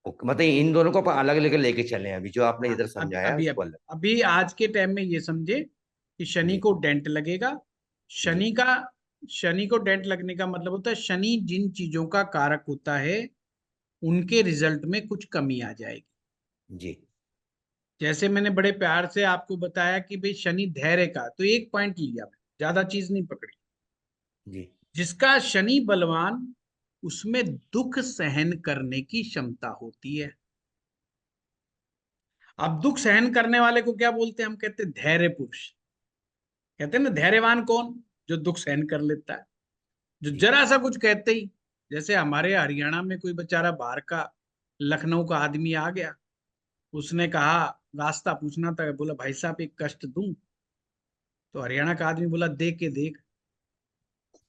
ओके, मतलब इन दोनों को अपन अलग अलग लेके चले हैं, अभी जो आपने हाँ इधर अभी समझाया अभी उसको अभी अलग। अभी आज के टाइम में ये समझे कि शनि जी। को डेंट लगेगा। जी। शनि को डेंट लगने का मतलब होता है शनि जिन चीजों का कारक होता है उनके रिजल्ट में कुछ कमी आ जाएगी। जी। जैसे मैंने बड़े प्यार से आपको बताया कि भाई शनि धैर्य का, तो एक पॉइंट लिया, मैं ज्यादा चीज नहीं पकड़ी। जी। जिसका शनि बलवान, उसमें दुख सहन करने की क्षमता होती है। अब दुख सहन करने वाले को क्या बोलते हैं? हम कहते हैं धैर्य पुरुष। कहते हैं ना धैर्यवान कौन? जो दुख सहन कर लेता है, जो जी। जरा सा कुछ कहते ही, जैसे हमारे हरियाणा में कोई बेचारा बाहर का, लखनऊ का आदमी आ गया, उसने कहा, रास्ता पूछना था, बोला भाई साहब एक कष्ट दूं, तो हरियाणा का आदमी बोला दे के देख।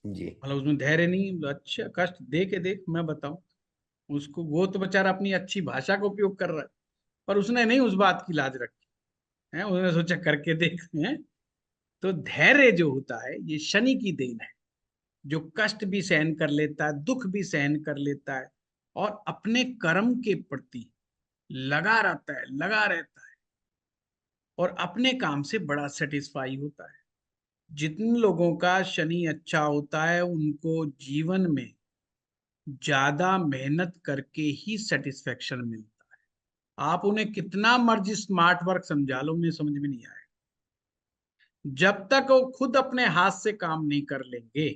जी। मतलब उसमें धैर्य नहीं, बोला अच्छा कष्ट दे के देख, मैं बताऊं उसको। वो तो बेचारा अपनी अच्छी भाषा का उपयोग कर रहा है, पर उसने नहीं उस बात की लाज रखी है, उसने सोचा करके देख है। तो धैर्य जो होता है ये शनि की देन है, जो कष्ट भी सहन कर लेता है, दुख भी सहन कर लेता है, और अपने कर्म के प्रति लगा रहता है, लगा रहता है, और अपने काम से बड़ा सेटिस्फाई होता है। जितने लोगों का शनि अच्छा होता है उनको जीवन में ज्यादा मेहनत करके ही सेटिस्फेक्शन मिलता है। आप उन्हें कितना मर्जी स्मार्ट वर्क समझा लो, उन्हें समझ में नहीं आएगा। जब तक वो खुद अपने हाथ से काम नहीं कर लेंगे,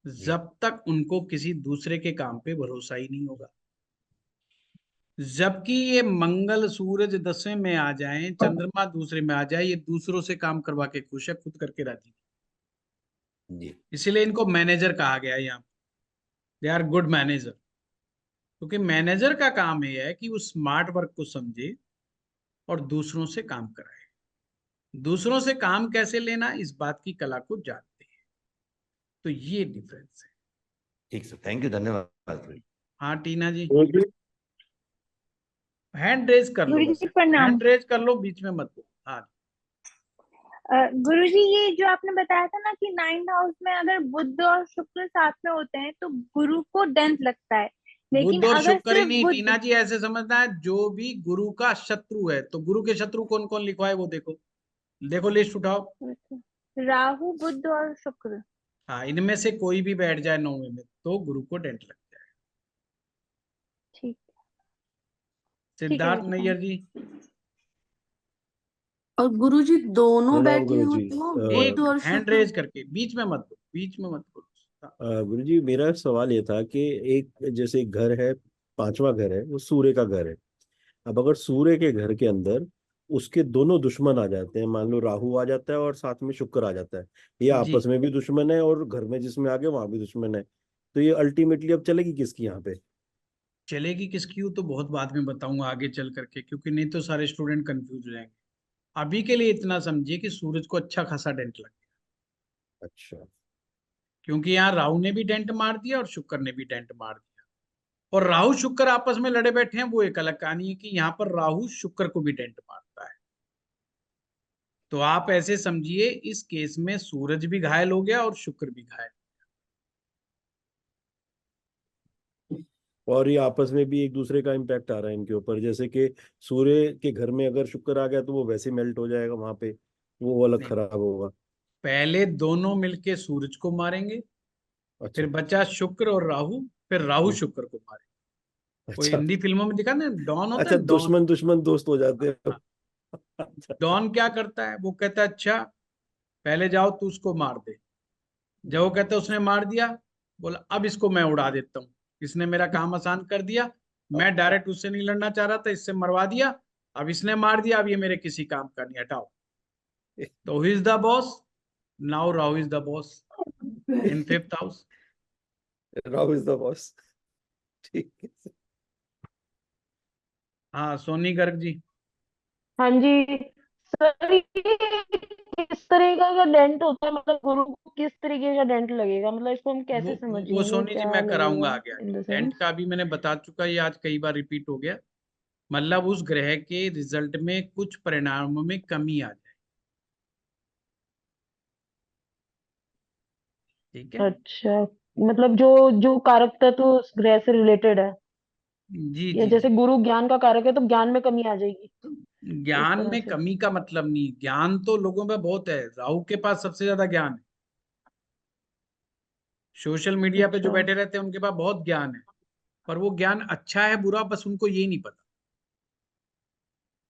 जी। जब तक उनको किसी दूसरे के काम पे भरोसा ही नहीं होगा। जबकि ये मंगल सूरज 10वें में आ जाए, चंद्रमा दूसरे में आ जाए, ये दूसरों से काम करवा के खुश है, खुद करके राजी। जी। इसीलिए इनको मैनेजर कहा गया है यहाँ। दे आर गुड मैनेजर, क्योंकि मैनेजर का काम ये है कि वो स्मार्ट वर्क को समझे और दूसरों से काम कराए। दूसरों से काम कैसे लेना, इस बात की कला को जानते हैं। तो ये डिफरेंस है। ठीक सर, थैंक यू, धन्यवाद। हाँ टीना जी, गुरुजी हैंड रेज कर लो, बस गुरुजी प्रणाम। हैंड रेज कर लो, बीच में मत बोलो। हाँ गुरुजी ये जो आपने बताया था ना कि 9th हाउस में अगर बुध और शुक्र साथ में होते हैं तो गुरु को डेंथ लगता है, लेकिन बुध और अगर शुक्र ही सिर्फ नहीं टीना बुध जी, ऐसे समझना है जो भी गुरु का शत्रु है, तो गुरु के शत्रु कौन कौन लिखवा है वो देखो, देखो लिस्ट उठाओ। राहु बुध और शुक्र, हाँ इनमें से कोई भी बैठ जाए 9वें में तो गुरु को डेंट लग जाए। ठीक ठीक है सिद्धार्थ गुरुजी, नैयर जी, और गुरुजी दोनों प्रणाम बैठे हो गुरुजी। तो बुध एक और हैंड शुक्र। रेज करके, बीच में मत बोलो, बीच में मत बोलो। हाँ, गुरुजी मेरा सवाल ये था कि एक जैसे एक घर है, 5वां घर है, वो सूर्य का घर है। अब अगर सूर्य के घर के अंदर उसके दोनों दुश्मन आ जाते हैं, मान लो राहु आ जाता है और साथ में शुक्र आ जाता है, ये जी आपस में भी दुश्मन है और घर में जिसमें आ गए वहां भी दुश्मन है, तो ये अल्टीमेटली अब चलेगी किसकी यहाँ पे? चलेगी किसकी हो तो बहुत बाद में बताऊंगा आगे चल करके, क्योंकि नहीं तो सारे स्टूडेंट कंफ्यूज हो जाएंगे। अभी के लिए इतना समझिए कि सूरज को अच्छा खासा डेंट लग गया, अच्छा। क्योंकि यहाँ राहु ने भी डेंट मार दिया और शुक्र ने भी डेंट मार दिया। और राहु शुक्र आपस में लड़े बैठे हैं, वो एक अलग कहानी है कि यहाँ पर राहु शुक्र को भी डेंट मारता है। तो आप ऐसे समझिए इस केस में सूरज भी घायल हो गया और शुक्र भी घायल। और ये आपस में भी एक दूसरे का इम्पैक्ट आ रहा है इनके ऊपर, जैसे कि सूर्य के घर में अगर शुक्र आ गया तो वो वैसे मेल्ट हो जाएगा वहां पे, वो अलग नहीं, खराब होगा। पहले दोनों मिलके सूरज को मारेंगे, फिर अच्छा। बचा शुक्र और राहु, फिर राहु हम्म, शुक्र को मारेंगे। कोई अच्छा हिंदी फिल्मों में दिखा ना, डॉन होता अच्छा, है डॉन। दुश्मन दुश्मन दोस्त हो जाते हैं। अच्छा, डॉन क्या करता है, वो कहता है अच्छा पहले जाओ तू उसको मार दे। जब वो कहता है उसने मार दिया, बोला अब इसको मैं उड़ा देता हूँ, इसने मेरा काम आसान कर दिया, मैं डायरेक्ट उससे नहीं लड़ना चाह रहा था, इससे मरवा दिया, अब इसने मार दिया, अब ये मेरे किसी काम का नहीं, हटाओ। तो who is the boss? Now Rahu is the boss in fifth house. Rao is the boss. ठीक है। हाँ सोनी गर्ग जी। हाँ जी सर, ये किस तरीके का डेंट होता है, मतलब गुरु को किस तरीके का डेंट लगेगा, मतलब इसको हम कैसे वो समझेंगे, सोनी जी क्या मैं कराऊंगा लगेगा आगे इन आगे, द टेंट सेंस? का भी मैंने बता चुका, ये आज कई बार रिपीट हो गया। मतलब उस ग्रह के रिजल्ट में कुछ परिणामों में कमी आ जाए, ठीक है। अच्छा, मतलब जो जो कारक तत्व उस ग्रह से रिलेटेड है, जी या जी जैसे जी। गुरु ज्ञान का कारक है तो ज्ञान में कमी आ जाएगी, इस ज्ञान तरह में से? कमी का मतलब नहीं, ज्ञान तो लोगों में बहुत है, राहु के पास सबसे ज्यादा ज्ञान है। सोशल मीडिया पे जो अच्छा। बैठे रहते हैं उनके पास बहुत ज्ञान है, पर वो ज्ञान अच्छा है बुरा बस उनको ये नहीं पता।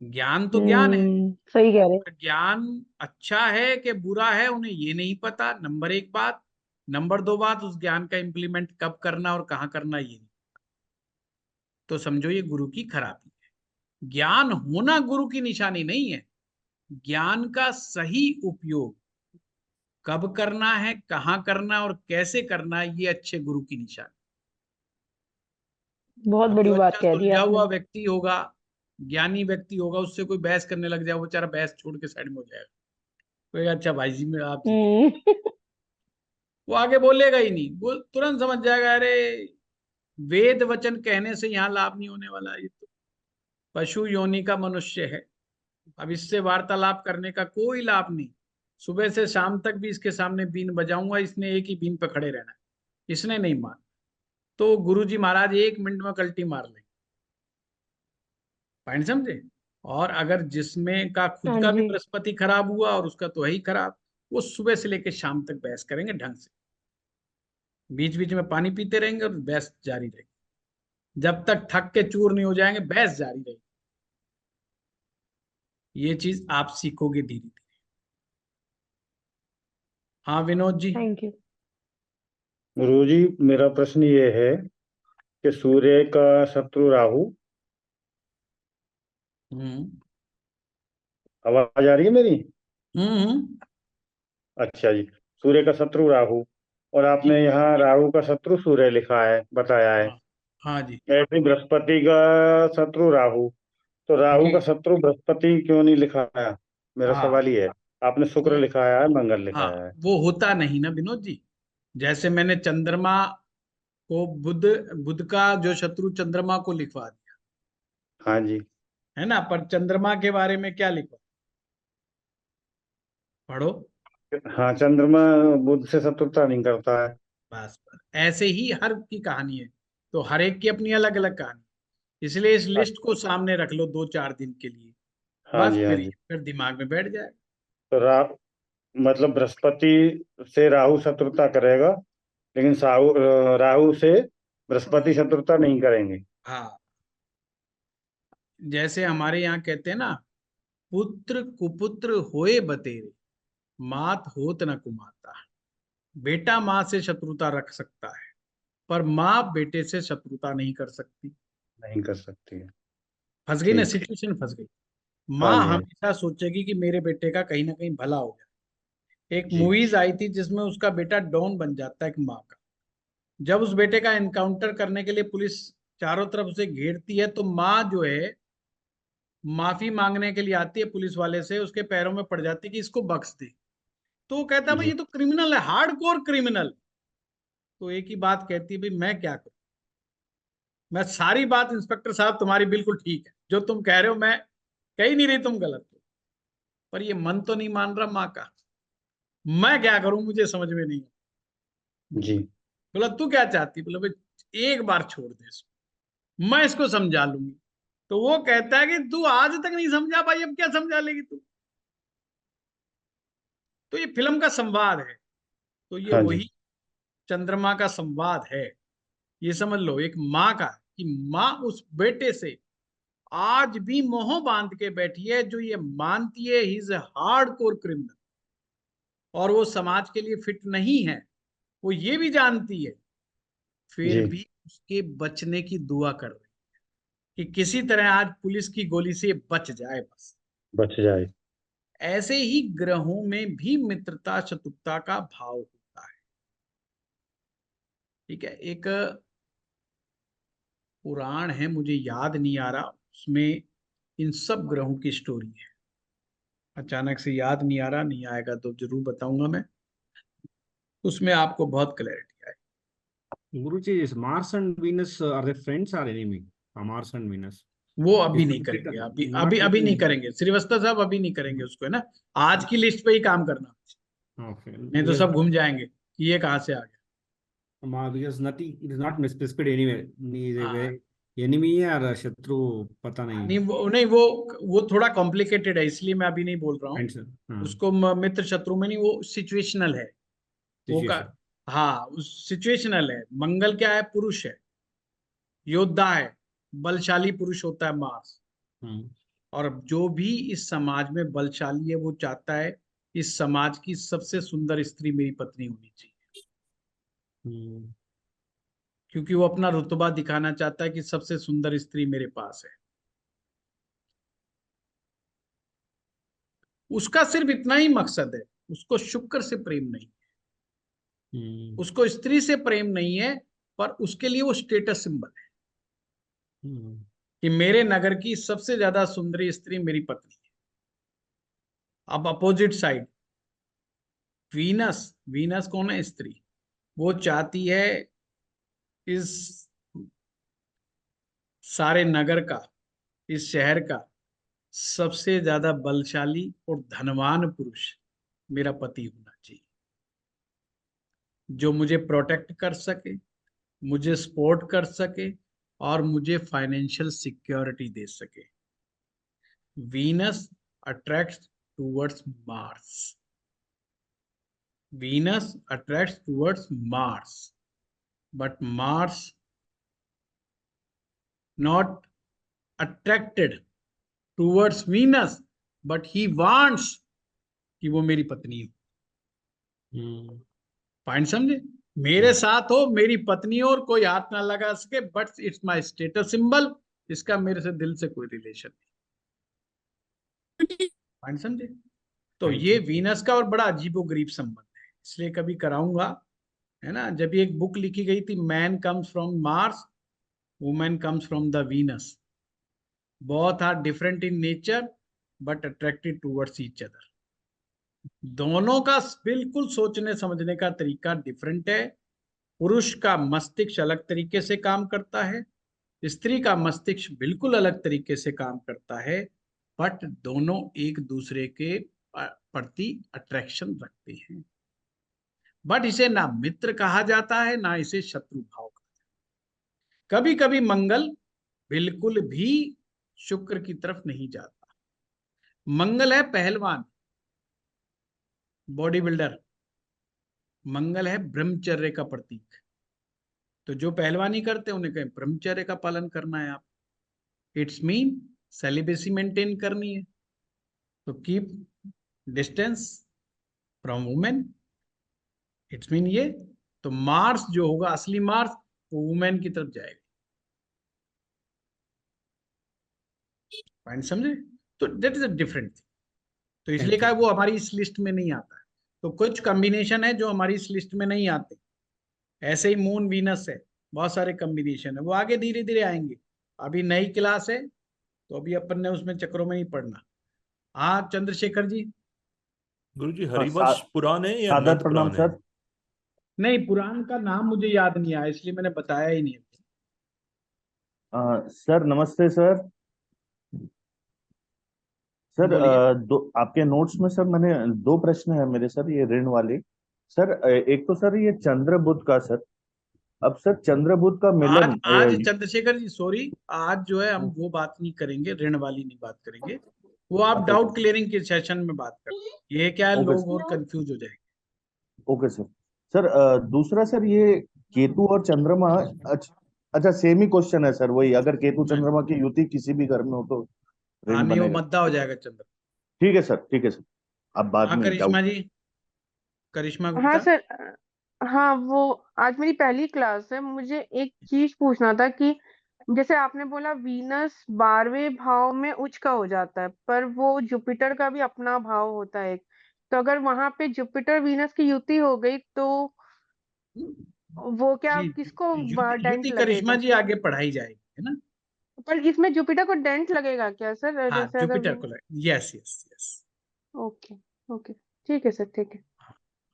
ज्ञान तो ज्ञान है, सही कह रहे हैं। पर ज्ञान अच्छा है कि बुरा है उन्हें ये नहीं पता, नंबर एक बात। नंबर दो बात, उस ज्ञान का इम्प्लीमेंट कब करना और कहाँ करना ये नहीं। तो समझो ये गुरु की खराबी है। ज्ञान होना गुरु की निशानी नहीं है, ज्ञान का सही उपयोग कब करना है, कहाँ करना है और कैसे करना है, ये अच्छे गुरु की निशानी। बहुत अब जो बड़ी बात अच्छा कह दी सुलझा हुआ आपने। व्यक्ति होगा, ज्ञानी व्यक्ति होगा, उससे कोई बहस करने लग जाए, वो बेचारा बहस छोड़ के साइड में हो जाएगा, कोई अच्छा भाई जी मैं आप जीते। हम्म। वो आगे बोलेगा ही नहीं, वो तुरंत समझ जाएगा अरे वेद वचन कहने से यहाँ लाभ नहीं होने वाला, ये तो पशु योनि का मनुष्य है, अब इससे वार्तालाप करने का कोई लाभ नहीं। सुबह से शाम तक भी इसके सामने बीन बजाऊंगा, इसने एक ही बीन पे खड़े रहना है, इसने नहीं मान। तो गुरुजी महाराज 1 मिनट में कल्टी मार लेंगे। पॉइंट समझे? और अगर जिसमें का खुद हाँ का भी जी। बृहस्पति खराब हुआ और उसका तो है ही खराब, वो सुबह से लेकर शाम तक बहस करेंगे ढंग से, बीच बीच में पानी पीते रहेंगे और बहस जारी रहेगी, जब तक थक के चूर नहीं हो जाएंगे बहस जारी रहेगी। ये चीज आप सीखोगे धीरे धीरे। हाँ विनोद जी। Thank you. गुरुजी, मेरा प्रश्न ये है कि सूर्य का शत्रु राहु। हम्म आवाज आ रही है मेरी? हम्म। अच्छा जी। सूर्य का शत्रु राहु, और जी। आपने यहाँ राहु का शत्रु सूर्य लिखा है, बताया है। हाँ हाँ जी ऐसे बृहस्पति का शत्रु राहु, तो राहु जी। का शत्रु बृहस्पति क्यों नहीं लिखा है? मेरा हाँ सवाल ये है। आपने शुक्र वो लिखाया है, मंगल हाँ लिखाया है। वो होता नहीं ना विनोद जी। जैसे मैंने चंद्रमा को बुध, बुध का जो शत्रु चंद्रमा को लिखवा दिया हाँ जी। है ना, पर चंद्रमा के बारे में क्या लिखवा, पढ़ो। हाँ, चंद्रमा बुध से शत्रुता नहीं करता है। बस बस ऐसे ही हर की कहानी है, तो हर एक की अपनी अलग अलग कहानी, इसलिए इस लिस्ट को सामने रख लो 2-4 दिन के लिए, हाँ बस जी, हाँ जी। फिर दिमाग में बैठ जाए। तो मतलब बृहस्पति से राहु शत्रुता करेगा, लेकिन राहु से बृहस्पति शत्रुता नहीं करेंगे। हाँ जैसे हमारे यहाँ कहते हैं ना, पुत्र कुपुत्र होए बतेरे, मात होत न कुमाता। बेटा माँ से शत्रुता रख सकता है, पर माँ बेटे से शत्रुता नहीं कर सकती। नहीं कर सकती है। फंस गई ना, ठीक। सिचुएशन फंस गई। हाँ माँ जी, हाँ जी। हमेशा सोचेगी कि मेरे बेटे का कहीं ना कहीं भला हो गया। एक जी। मूवीज आई थी जिसमें उसका बेटा डॉन बन जाता है एक माँ का, जब उस बेटे का एनकाउंटर करने के लिए पुलिस चारों तरफ उसे घेरती है, तो माँ जो है माफी मांगने के लिए आती है पुलिस वाले से, उसके पैरों में पड़ जाती है कि इसको बख्श दे। तो वो कहता है भाई जी। ये तो क्रिमिनल है, हार्ड कोर क्रिमिनल। तो एक ही बात कहती है भाई मैं क्या करूं, मैं सारी बात इंस्पेक्टर साहब तुम्हारी बिल्कुल ठीक है, जो तुम कह रहे हो मैं कह ही नहीं रही तुम गलत हो, पर ये मन तो नहीं मान रहा माँ का, मैं क्या करूं मुझे समझ में नहीं। जी। बोला तू क्या चाहती, बोला भाई एक बार छोड़ दे इसको, मैं इसको समझा लूंगी। तो वो कहता है कि तू आज तक नहीं समझा भाई, अब क्या समझा लेगी तू। तो ये फिल्म का संवाद है, तो ये हाँ जी। वही चंद्रमा का संवाद है, ये समझ लो एक माँ का कि माँ उस बेटे से आज भी मोह बांध के बैठी है, जो ये मानती है he is a hardcore criminal और वो समाज के लिए फिट नहीं है, वो ये भी जानती है, फिर जी भी उसके बचने की दुआ कर रही है कि किसी तरह आज पुलिस की गोली से बच जाए बस। बच जाए। ऐसे ही ग्रहों में भी मित्रता शत्रुता का भाव होता है। ठीक है, एक पुराण है, मुझे याद नहीं आ रहा, उसमें इन सब ग्रहों की स्टोरी है। अचानक से याद नहीं आ रहा, नहीं आएगा तो जरूर बताऊंगा मैं, उसमें आपको बहुत क्लैरिटी आएगी। Guruji, is Mars and Venus are they friends or enemy? Mars and Venus. वो अभी It नहीं should be करेंगे, not अभी नहीं written. करेंगे श्रीवास्तव साहब, अभी नहीं करेंगे उसको, है ना। आज की लिस्ट पे ही काम करना, Okay. नहीं तो सब घूम जाएंगे कि ये कहाँ से आ गया। Because nothing, it is not specified anywhere. हाँ, Enemy or शत्रु पता नहीं। नहीं वो थोड़ा कॉम्प्लिकेटेड है, इसलिए मैं अभी नहीं बोल रहा हूँ। Friends, हाँ, उसको मित्र शत्रु में नहीं, वो सिचुएशनल है वो का। situation. हाँ, उस सिचुएशनल है। मंगल क्या है? पुरुष है, योद्धा है, बलशाली पुरुष होता है मार्स। हम्म, और जो भी इस समाज में बलशाली है, वो चाहता है इस समाज की सबसे सुंदर स्त्री मेरी पत्नी होनी चाहिए, हम्म, क्योंकि वो अपना रुतबा दिखाना चाहता है कि सबसे सुंदर स्त्री मेरे पास है। उसका सिर्फ इतना ही मकसद है, उसको शुक्र से प्रेम नहीं, उसको स्त्री से प्रेम नहीं है, पर उसके लिए वो स्टेटस सिंबल है कि मेरे नगर की सबसे ज्यादा सुंदरी स्त्री मेरी पत्नी है। अब अपोजिट साइड वीनस, वीनस कौन है? स्त्री। वो चाहती है इस सारे नगर का, इस शहर का सबसे ज्यादा बलशाली और धनवान पुरुष मेरा पति होना चाहिए, जो मुझे प्रोटेक्ट कर सके, मुझे सपोर्ट कर सके और मुझे फाइनेंशियल सिक्योरिटी दे सके। Venus attracts towards Mars, Venus attracts towards Mars, but Mars not attracted towards Venus, but he wants कि वो मेरी पत्नी हो। पॉइंट समझे? मेरे साथ हो, मेरी पत्नी हो, और कोई हाथ ना लगा सके, but it's my status symbol, इसका मेरे से दिल से कोई रिलेशन नहीं। पॉइंट समझे? तो ये वीनस का और बड़ा अजीबोगरीब संबंध है, इसलिए कभी कराऊंगा, है ना। जब एक बुक लिखी गई थी, man comes from Mars, woman comes from the Venus, both are different in nature but attracted towards each other। दोनों का बिल्कुल सोचने समझने का तरीका डिफरेंट है। पुरुष का मस्तिष्क अलग तरीके से काम करता है, स्त्री का मस्तिष्क बिल्कुल अलग तरीके से काम करता है, बट दोनों एक दूसरे के प्रति अट्रैक्शन रखते हैं। बट इसे ना मित्र कहा जाता है, ना इसे शत्रु भाव। कभी कभी मंगल बिल्कुल भी शुक्र की तरफ नहीं जाता। मंगल है पहलवान, बॉडी बिल्डर, मंगल है ब्रह्मचर्य का प्रतीक। तो जो पहलवानी करते हैं उन्हें कहीं ब्रह्मचर्य का पालन करना है। आप इट्स मीन सेलिबेसी मेंटेन करनी है, तो keep distance from women, it's mean ये। तो मार्स जो होगा, असली मार्स, वो वुमेन की तरफ जाएगा। पॉइंट समझे? तो that is a different thing. तो इसलिए कहा वो हमारी इस लिस्ट में नहीं आता है। तो कुछ कॉम्बिनेशन है जो हमारी इस लिस्ट में नहीं आते। ऐसे ही मून वीनस है, बहुत सारे कॉम्बिनेशन है, वो आगे धीरे धीरे आएंगे। अभी नई क्लास है तो अभी अपन ने उसमें चक्रों में नहीं पढ़ना। हाँ चंद्रशेखर जी। गुरुजी, हरिवंश पुराण है या सादर नंद प्रणाम पुराण है? सर। नहीं, पुराण का नाम मुझे याद नहीं आया, इसलिए मैंने बताया ही नहीं। सर नमस्ते सर। सर बोलिए। आपके नोट्स में सर मैंने दो प्रश्न है मेरे सर, ये ऋण वाले। सर एक तो सर ये चंद्र बुध का सर, अब सर चंद्र बुध का मिलन आज चंद्रशेखर जी सॉरी, आज जो है हम वो बात नहीं करेंगे, ऋण वाली नहीं बात करेंगे, वो आप डाउट क्लियरिंग के सेशन में बात करें। ये क्या है, लोग और कंफ्यूज हो जाएंगे। Okay sir. सर दूसरा सर ये केतु और चंद्रमा अच्छा सेम ही क्वेश्चन है सर, वही अगर केतु चंद्रमा की युति किसी भी घर में हो तो हाँ ऋण नहीं, वो बनेगा। मद्दा हो जाएगा चंद्र। ठीक है सर, ठीक है सर, अब बाद हाँ में करिश्मा डाउट। जी, करिश्मा हाँ गुप्ता। सर। हाँ वो आज मेरी पहली क्लास है, मुझे एक चीज पूछना था कि जैसे आपने बोला वीनस 12वें भाव में उच्च का हो जाता है, पर वो जुपिटर का भी अपना भाव होता है एक। तो अगर वहां पे जुपिटर वीनस की युति हो गई तो वो क्या जी किसको युति डेंट करिश्मा लगेगा? जी आगे पढ़ाई जाएगी, है ना। पर इसमें जुपिटर को डेंट लगेगा क्या सर, हाँ जैसे अगर जुपिटर वो? को yes yes yes. Okay. Okay ठीक है सर, ठीक है।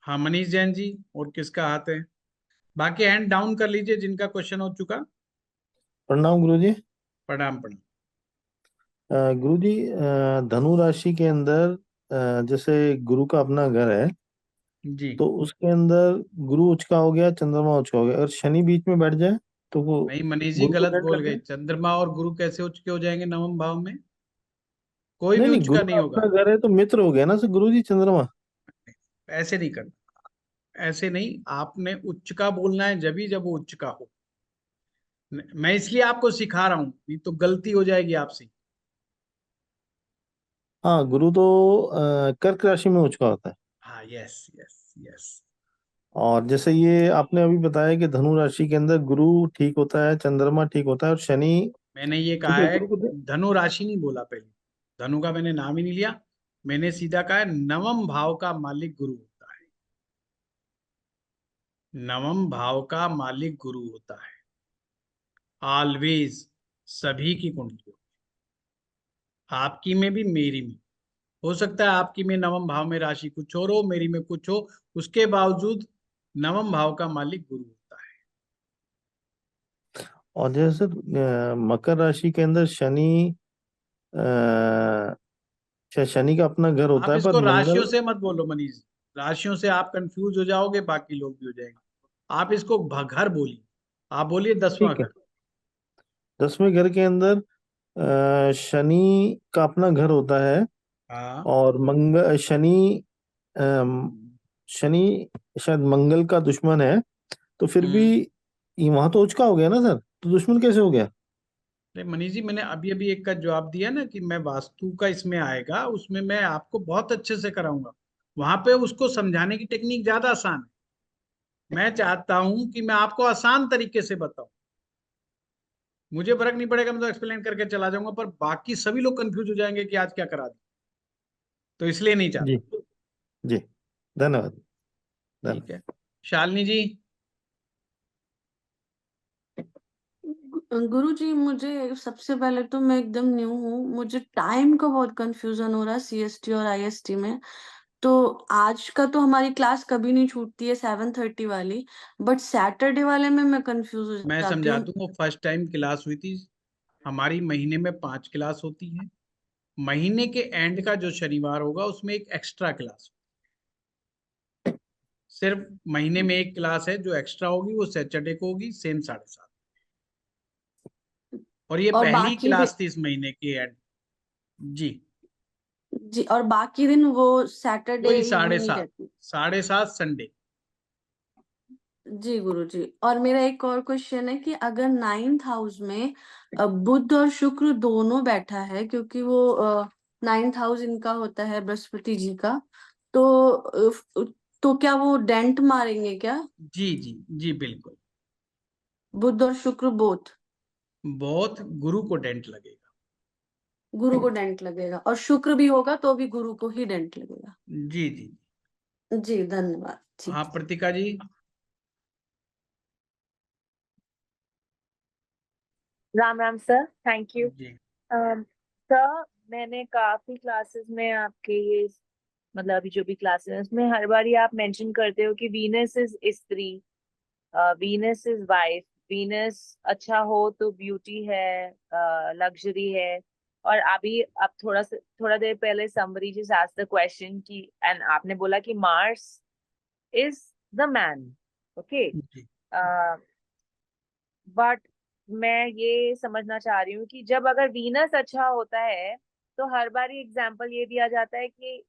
हाँ मनीष जैन जी, और किसका हाथ है? बाकी हैंड डाउन कर लीजिए जिनका क्वेश्चन हो चुका। प्रणाम गुरुजी। प्रणाम प्रणाम। गुरुजी, धनु राशि के अंदर जैसे गुरु का अपना घर है, जी तो उसके अंदर गुरु उच्च का हो गया, चंद्रमा उच्च का हो गया, अगर शनि बीच में बैठ जाए तो वो नहीं मनीष जी गुरु को गलत दंड बोल गए, लगेगा? चंद्रमा और गुरु कैसे उच्च के हो जाएंगे नवम भाव में? कोई नहीं भी नहीं, उच्च का गुरु नहीं का होगा। अपना घर है तो मित्र हो गया ना सर गुरु जी चंद्रमा। ऐसे नहीं करना, ऐसे नहीं, आपने उच्च का बोलना है जब वो उच्च का हो। मैं इसलिए आपको सिखा रहा हूं, नहीं तो गलती हो जाएगी आपसे। हाँ, गुरु तो कर्क राशि में उच्च का होता है। हाँ यस यस यस। और जैसे ये आपने अभी बताया कि धनु राशि के अंदर गुरु ठीक होता है, चंद्रमा ठीक होता है और शनि, मैंने ये ठीक कहा है, है, गुरु को धनु राशि नहीं बोला पहले, धनु का मैंने नाम ही नहीं लिया। मैंने सीधा कहा है नवम भाव का मालिक गुरु होता है, नवम भाव का मालिक गुरु होता है ऑलवेज, सभी की कुंडलियों, आपकी में भी मेरी में। हो सकता है आपकी में नवम भाव में राशि कुछ और हो, मेरी में कुछ हो, उसके बावजूद नवम भाव का मालिक गुरु होता है। और जैसे मकर राशि के अंदर शनि, शनि का अपना घर होता आप है पर इसको राशियों मंगल। से मत बोलो मनीष, राशियों से आप कंफ्यूज हो जाओगे, बाकी लोग भी हो जाएंगे। आप इसको घर बोलिए, आप बोलिए 10वां ठीक है, घर। 10वें घर के अंदर शनि का अपना घर होता है हाँ और शनि शायद मंगल का दुश्मन है, तो फिर भी वहां तो उच्च का हो गया ना सर, तो दुश्मन कैसे हो गया? अरे मनीष जी, मैंने अभी अभी एक का जवाब दिया ना कि मैं वास्तु का इसमें आएगा, उसमें मैं आपको बहुत अच्छे से कराऊंगा। वहां पे उसको समझाने की टेक्निक ज्यादा आसान है। मैं चाहता हूं कि मैं आपको आसान तरीके से बताऊं, मुझे फर्क नहीं पड़ेगा, मैं तो एक्सप्लेन करके चला जाऊंगा, पर बाकी सभी लोग कंफ्यूज हो जाएंगे कि आज क्या करा दिया, तो इसलिए नहीं जी चाहता। जी, धन्यवाद धन्यवाद। ठीक है, शालिनी जी। गुरु जी, मुझे सबसे पहले तो मैं एकदम न्यू हूँ, मुझे टाइम का बहुत कंफ्यूजन हो रहा है सीएसटी और आईएसटी में। तो आज का तो हमारी क्लास कभी नहीं छूटती है 7:30 वाली, बट सैटरडे वाले में मैं कंफ्यूज हो मैं जाती समझा हूँ। दूं, वो फर्स्ट टाइम क्लास हुई थी, हमारी महीने में 5 क्लास होती है। महीने के एंड का जो शनिवार होगा उसमें एक एक्स्ट्रा क्लास, सिर्फ महीने में एक क्लास है जो एक्स्ट्रा होगी, वो सैटरडे को होगी, सेम 7:30। और ये और पहली बाकी दिन क्लास थी इस महीने की एंड। जी जी, और बाकी दिन वो सैटरडे वही इवनिंग ही 7:30, रहती। 7:30 संडे। जी गुरु जी, और मेरा एक और क्वेश्चन है कि अगर 9th हाउस में बुध और शुक्र दोनों बैठा है, क्योंकि वो 9th हाउस इनका होता है बृहस्पति जी का, तो तो क्या वो डेंट मारेंगे क्या? जी जी जी बिल्कुल, बुध और शुक्र बोथ? बहुत गुरु को डेंट लगेगा। गुरु को डेंट लगेगा, और शुक्र भी होगा तो भी गुरु को ही डेंट लगेगा। जी जी। जी धन्यवाद। हाँ ठीक। प्रतिका जी। राम राम सर, थैंक यू। जी सर मैंने काफी क्लासेस में आपके ये मतलब अभी जो भी क्लासेस हैं उसमें हर बार आप मेंशन करते हो कि वीनस इज स्त्री, वीनस इज वाइफ, वीनस अच्छा हो तो ब्यूटी है, लग्जरी है। और अभी आप थोड़ा देर पहले summary just asked the question कि एंड आपने बोला कि Mars is the man, okay. But मैं ये समझना चाह रही हूँ कि जब अगर वीनस अच्छा होता है तो हर बार एग्जाम्पल ये दिया जाता है कि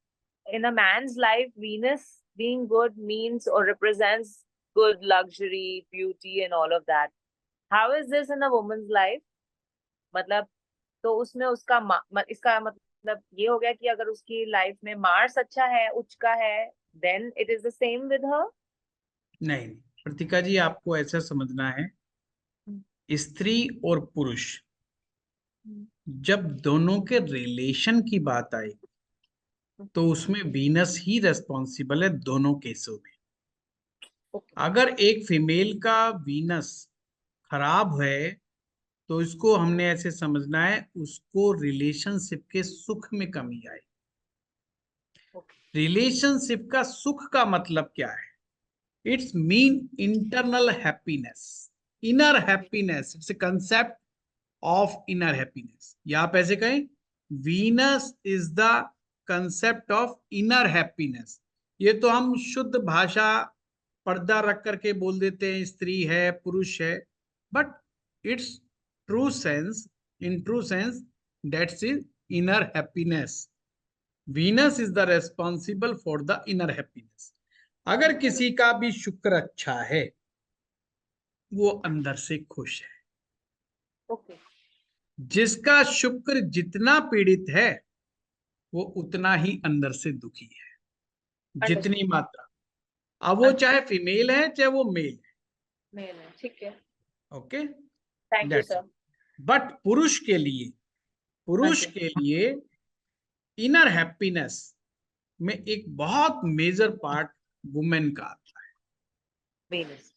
in a man's life, Venus being good means or represents good luxury, beauty, and all of that. How is this in a women's life? मतलब तो उसमें उसका इसका मतलब ये हो गया कि अगर उसकी लाइफ में मार्स अच्छा है, उच्च का है, then it is the same with her. नहीं, प्रतिका जी, आपको ऐसा समझना है, स्त्री और पुरुष जब दोनों के रिलेशन की बात आई तो उसमें वीनस ही रेस्पॉन्सिबल है दोनों केसों में। अगर एक फीमेल का वीनस खराब है तो इसको हमने ऐसे समझना है, उसको रिलेशनशिप के सुख में कमी आई। रिलेशनशिप का सुख का मतलब क्या है? It's mean internal happiness, inner happiness. It's a concept of inner happiness, या आप ऐसे कहें, Venus is the concept of inner happiness. ये तो हम शुद्ध भाषा पर्दा रख करके बोल देते हैं स्त्री है पुरुष है, but it's true sense, in true sense that's is inner happiness. Venus is the responsible for the inner happiness. अगर किसी का भी शुक्र अच्छा है, वो अंदर से खुश है। ओके। जिसका शुक्र जितना पीड़ित है, वो उतना ही अंदर से दुखी है, जितनी मात्रा। अब वो चाहे फीमेल है चाहे वो मेल है। मेल है, ठीक है। Okay, thank you sir. But पुरुष के लिए इनर हैप्पीनेस में एक बहुत मेजर पार्ट वुमेन का आता है। वीनस।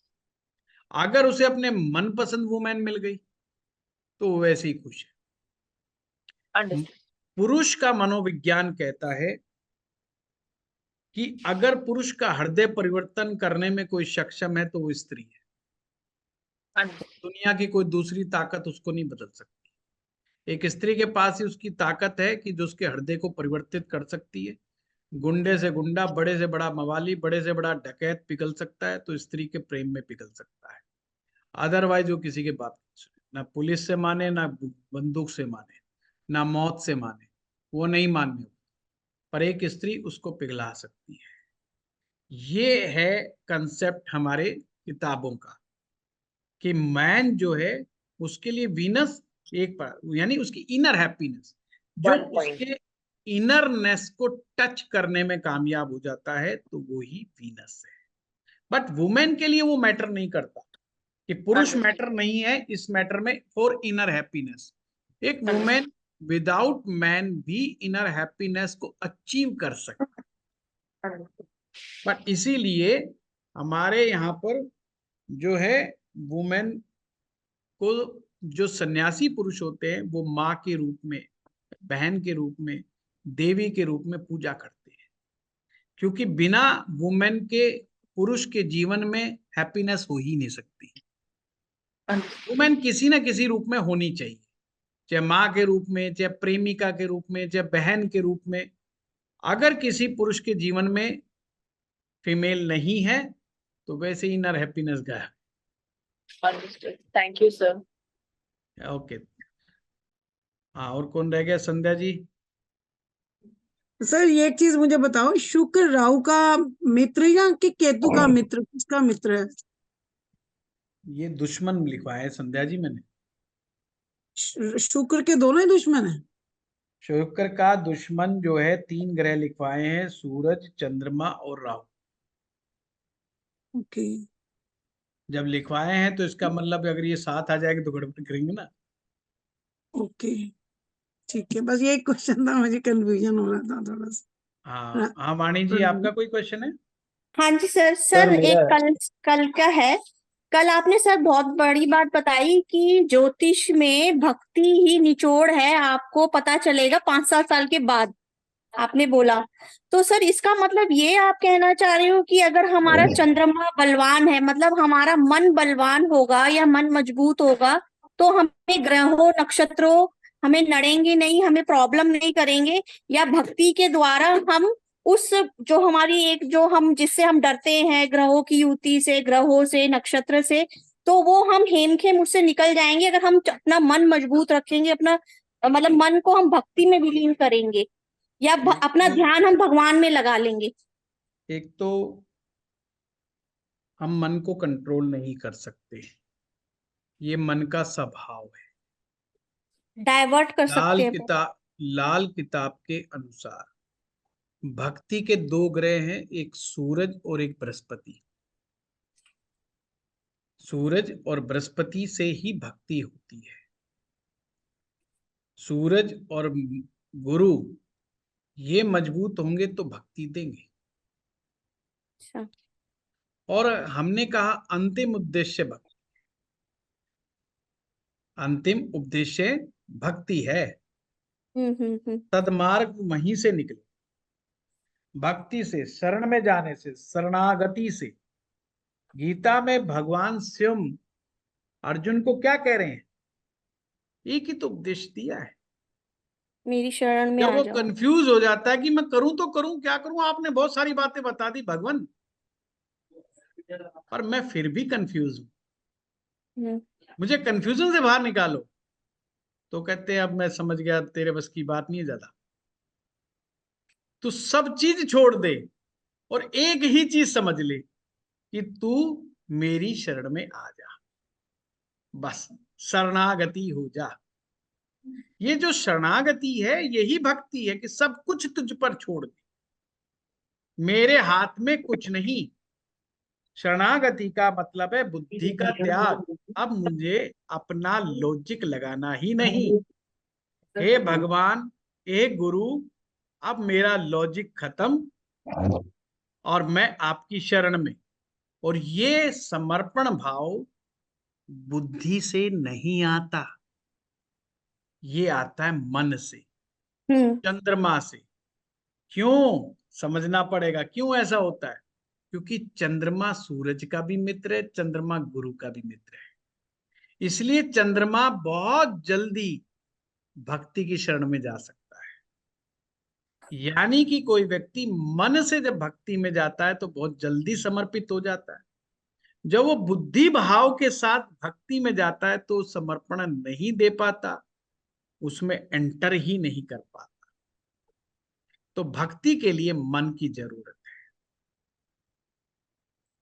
अगर उसे अपने मनपसंद वुमेन मिल गई तो वो वैसे ही खुश है। पुरुष का मनोविज्ञान कहता है कि अगर पुरुष का हृदय परिवर्तन करने में कोई सक्षम है तो वो स्त्री है। दुनिया की कोई दूसरी ताकत उसको नहीं बदल सकती। एक स्त्री के पास ही उसकी ताकत है कि जो उसके हृदय को परिवर्तित कर सकती है। गुंडे से गुंडा, बड़े से बड़ा मवाली, बड़े से बड़ा डकैत पिघल सकता है तो स्त्री के प्रेम में पिघल सकता है। अदरवाइज वो किसी के बात नहीं सुने, ना पुलिस से माने, ना बंदूक से माने, ना मौत से माने, वो नहीं मानने, पर एक स्त्री उसको पिघला सकती है। ये है कंसेप्ट हमारे किताबों का कि मैन जो है उसके लिए वीनस एक यानी उसकी इनर हैप्पीनेस, जो उसके इनरनेस को टच करने में कामयाब हो जाता है तो वो ही वीनस है। बट वुमेन के लिए वो मैटर नहीं करता कि पुरुष मैटर नहीं है इस मैटर में फॉर इनर हैप्पीनेस। एक वुमेन विदाउट मैन भी इनर हैप्पीनेस को अचीव कर सकता है। बट इसीलिए हमारे यहाँ पर जो है वुमेन को, जो सन्यासी पुरुष होते हैं, वो माँ के रूप में, बहन के रूप में, देवी के रूप में पूजा करते हैं, क्योंकि बिना वुमेन के पुरुष के जीवन में हैप्पीनेस हो ही नहीं सकती। वुमेन किसी ना किसी रूप में होनी चाहिए, चाहे माँ के रूप में, चाहे प्रेमिका के रूप में, चाहे बहन के रूप में। अगर किसी पुरुष के जीवन में फीमेल नहीं है तो वैसे ही इनर हैप्पीनेस गया। Understood, thank you sir. Okay, हाँ, और कौन रह गया? संध्या जी। सर ये चीज मुझे बताओ, शुक्र राहु का मित्र या कि केतु का मित्र, किसका मित्र है? ये दुश्मन लिखवाया है संध्या जी मैंने। शुक्र के दोनों ही दुश्मन है? शुक्र का दुश्मन जो है 3 ग्रह लिखवाए हैं, सूरज, चंद्रमा और राहु। ओके। जब लिखवाए हैं तो इसका मतलब अगर ये साथ आ जाएगा तो गड़बड़ करेंगे ना। ओके, ठीक है, बस ये क्वेश्चन था, मुझे कंफ्यूजन हो रहा था थोड़ा सा। हाँ हाँ, वाणी जी आपका कोई क्वेश्चन है? हाँ जी सर। सर एक कल का है। कल आपने सर बहुत बड़ी बात बताई कि ज्योतिष में भक्ति ही निचोड़ है, आपको पता चलेगा 5-7 साल के बाद, आपने बोला। तो सर इसका मतलब ये आप कहना चाह रहे हो कि अगर हमारा चंद्रमा बलवान है, मतलब हमारा मन बलवान होगा या मन मजबूत होगा, तो हमें ग्रहों नक्षत्रों हमें नड़ेंगे नहीं, हमें प्रॉब्लम नहीं करेंगे, या भक्ति के द्वारा हम उस जो हमारी एक जो हम जिससे हम डरते हैं, ग्रहों की युति से, ग्रहों से, नक्षत्र से, तो वो हम हेमखेम उससे निकल जाएंगे अगर हम अपना मन मजबूत रखेंगे, अपना मतलब मन को हम भक्ति में विलीन करेंगे, या अपना ध्यान हम भगवान में लगा लेंगे। एक तो हम मन को कंट्रोल नहीं कर सकते, ये मन का स्वभाव है। डाइवर्ट कर सकते हैं। लाल किताब के अनुसार भक्ति के दो ग्रह हैं, एक सूरज और एक बृहस्पति। सूरज और बृहस्पति से ही भक्ति होती है। सूरज और गुरु ये मजबूत होंगे तो भक्ति देंगे। अच्छा। और हमने कहा अंतिम उद्देश्य भक्ति, अंतिम उद्देश्य भक्ति है। सद्मार्ग वहीं से निकले, भक्ति से, शरण में जाने से, शरणागति से। गीता में भगवान स्वयं अर्जुन को क्या कह रहे हैं? एक ही तो उपदेश दिया है। मेरी शरण में जब आ वो जाओ। कंफ्यूज हो जाता है कि मैं करूं तो करूं, क्या करूं, आपने बहुत सारी बातें बता दी भगवान, पर मैं फिर भी कंफ्यूज हूं, मुझे कंफ्यूजन से बाहर निकालो। तो कहते हैं अब मैं समझ गया, तेरे बस की बात नहीं है ज्यादा, तू सब चीज छोड़ दे और एक ही चीज समझ ले कि तू मेरी शरण में आ जा, बस शरणागति हो जा। ये जो शरणागति है यही भक्ति है कि सब कुछ तुझ पर छोड़ दे, मेरे हाथ में कुछ नहीं। शरणागति का मतलब है बुद्धि का त्याग। अब मुझे अपना लॉजिक लगाना ही नहीं। हे भगवान, हे गुरु, अब मेरा लॉजिक खत्म और मैं आपकी शरण में। और ये समर्पण भाव बुद्धि से नहीं आता, ये आता है मन से, चंद्रमा से। क्यों? समझना पड़ेगा क्यों ऐसा होता है। क्योंकि चंद्रमा सूरज का भी मित्र है, चंद्रमा गुरु का भी मित्र है। इसलिए चंद्रमा बहुत जल्दी भक्ति की शरण में जा सकता है। यानी कि कोई व्यक्ति मन से जब भक्ति में जाता है तो बहुत जल्दी समर्पित हो जाता है। जब वो बुद्धि भाव के साथ भक्ति में जाता है तो समर्पण नहीं दे पाता, उसमें एंटर ही नहीं कर पाता। तो भक्ति के लिए मन की जरूरत है।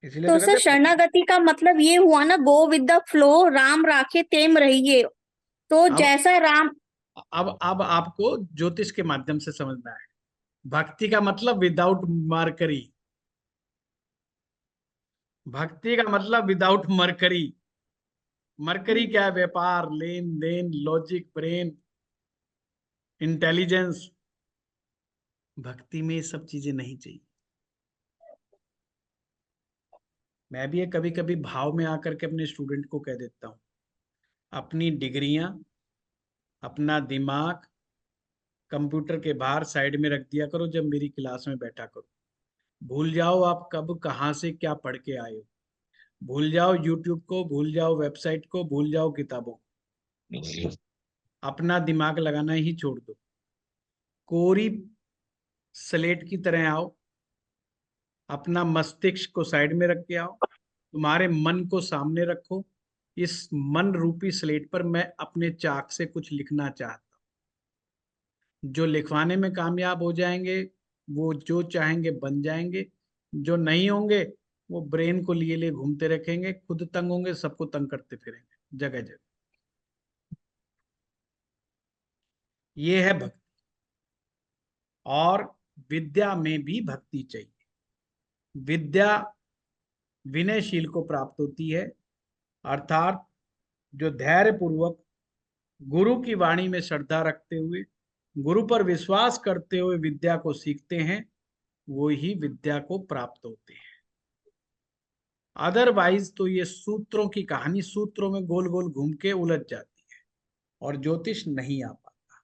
इसलिए तो तो सर कहते हैं, शरणागति का मतलब ये हुआ ना, go with the flow, Ram राखे तेम रहिए। तो जैसा राम। अब आपको ज्योतिष के माध्यम से समझना है। भक्ति का मतलब विदाउट मरकरी, भक्ति का मतलब विदाउट मरकरी। मरकरी क्या है? व्यापार, लेन देन, लॉजिक, ब्रेन, इंटेलिजेंस। भक्ति में ये सब चीजें नहीं चाहिए। मैं भी कभी कभी भाव में आकर के अपने स्टूडेंट को कह देता हूं, अपनी डिग्रियां, अपना दिमाग कंप्यूटर के बाहर साइड में रख दिया करो जब मेरी क्लास में बैठा करो। भूल जाओ आप कब कहां से क्या पढ़ के आए हो, भूल जाओ यूट्यूब को, भूल जाओ वेबसाइट को, भूल जाओ किताबों को। अपना दिमाग लगाना ही छोड़ दो। कोरी स्लेट की तरह आओ, अपना मस्तिष्क को साइड में रख के आओ, तुम्हारे मन को सामने रखो। इस मन रूपी स्लेट पर मैं अपने चाक से कुछ लिखना चाहता हूं। जो लिखवाने में कामयाब हो जाएंगे वो जो चाहेंगे बन जाएंगे, जो नहीं होंगे वो ब्रेन को लिए लिए घूमते रखेंगे, खुद तंग होंगे, सबको तंग करते फिरेंगे जगह जगह। ये है भक्ति। और विद्या में भी भक्ति चाहिए। विद्या विनयशील को प्राप्त होती है, अर्थात जो धैर्य पूर्वक गुरु की वाणी में श्रद्धा रखते हुए, गुरु पर विश्वास करते हुए विद्या को सीखते हैं, वो ही विद्या को प्राप्त होते हैं। अदरवाइज तो ये सूत्रों की कहानी, सूत्रों में गोल गोल घूम के उलझ जाती है और ज्योतिष नहीं आ पाता।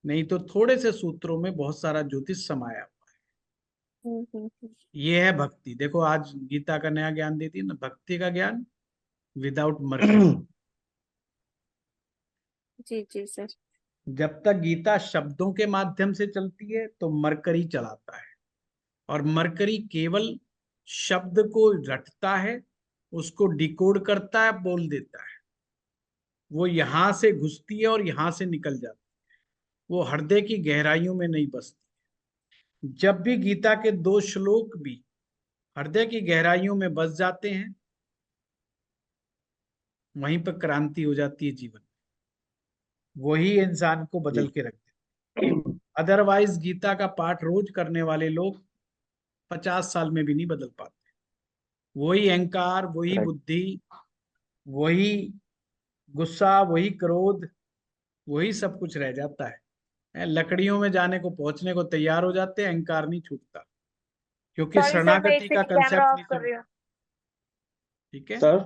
नहीं तो थोड़े से सूत्रों में बहुत सारा ज्योतिष समाया हुआ है। ये है भक्ति। देखो आज गीता का नया ज्ञान देती है ना, भक्ति का ज्ञान विदाउट मरकरी। जी जी सर। जब तक गीता शब्दों के माध्यम से चलती है तो मरकरी चलाता है, और मरकरी केवल शब्द को रटता है, उसको डिकोड करता है, बोल देता है। वो यहां से घुसती है और यहां से निकल जाती है, वो हृदय की गहराइयों में नहीं बसती। जब भी गीता के 2 श्लोक भी हृदय की गहराइयों में बस जाते हैं वहीं पर क्रांति हो जाती है जीवन में। वही इंसान को बदल के रख देती। अदरवाइज गीता का पाठ रोज करने वाले लोग 50 साल में भी नहीं बदल पाते। वही अहंकार, वही बुद्धि, वही गुस्सा, वही क्रोध, वही सब कुछ रह जाता है। लकड़ियों में जाने को पहुंचने को तैयार हो जाते हैं, अहंकार नहीं छूटता, क्योंकि सॉरी सर, मैं शरणागति एक का सेकंड कैमरा कंसेप्ट ऑफ नहीं कर रही समझ। हूँ। ठीक है, सर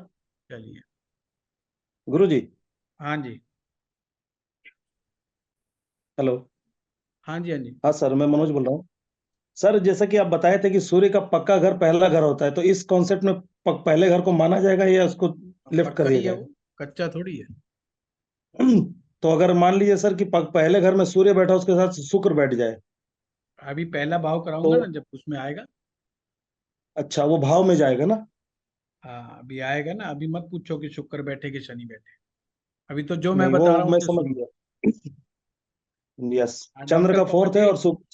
चलिए। गुरु जी। हाँ जी, हेलो। हाँ जी, हाँ जी। हाँ सर, मैं मनोज बोल रहा हूँ। सर जैसा कि आप बताए थे कि सूर्य का पक्का घर पहला घर होता है, तो इस कॉन्सेप्ट में पहले घर को माना जाएगा या उसको लिफ्ट कर पक्का दिया ही है, जाएगा? वो कच्चा थोड़ी है। तो अगर मान लीजिए सर कि पहले घर में सूर्य बैठा, उसके साथ शुक्र बैठ जाए, अभी पहला भाव कराऊंगा तो ना, जब उसमें आएगा। अच्छा वो भाव में जाएगा ना? हाँ, अभी आएगा ना। अभी मत पूछो कि शुक्र बैठे कि शनि बैठे। अभी तो जो मैं नहीं, बता वो रहा हूँ मैं उसे समझ सुनो। गया। यस, चंद्र डॉक्टर का पवन फोर्थ है जी।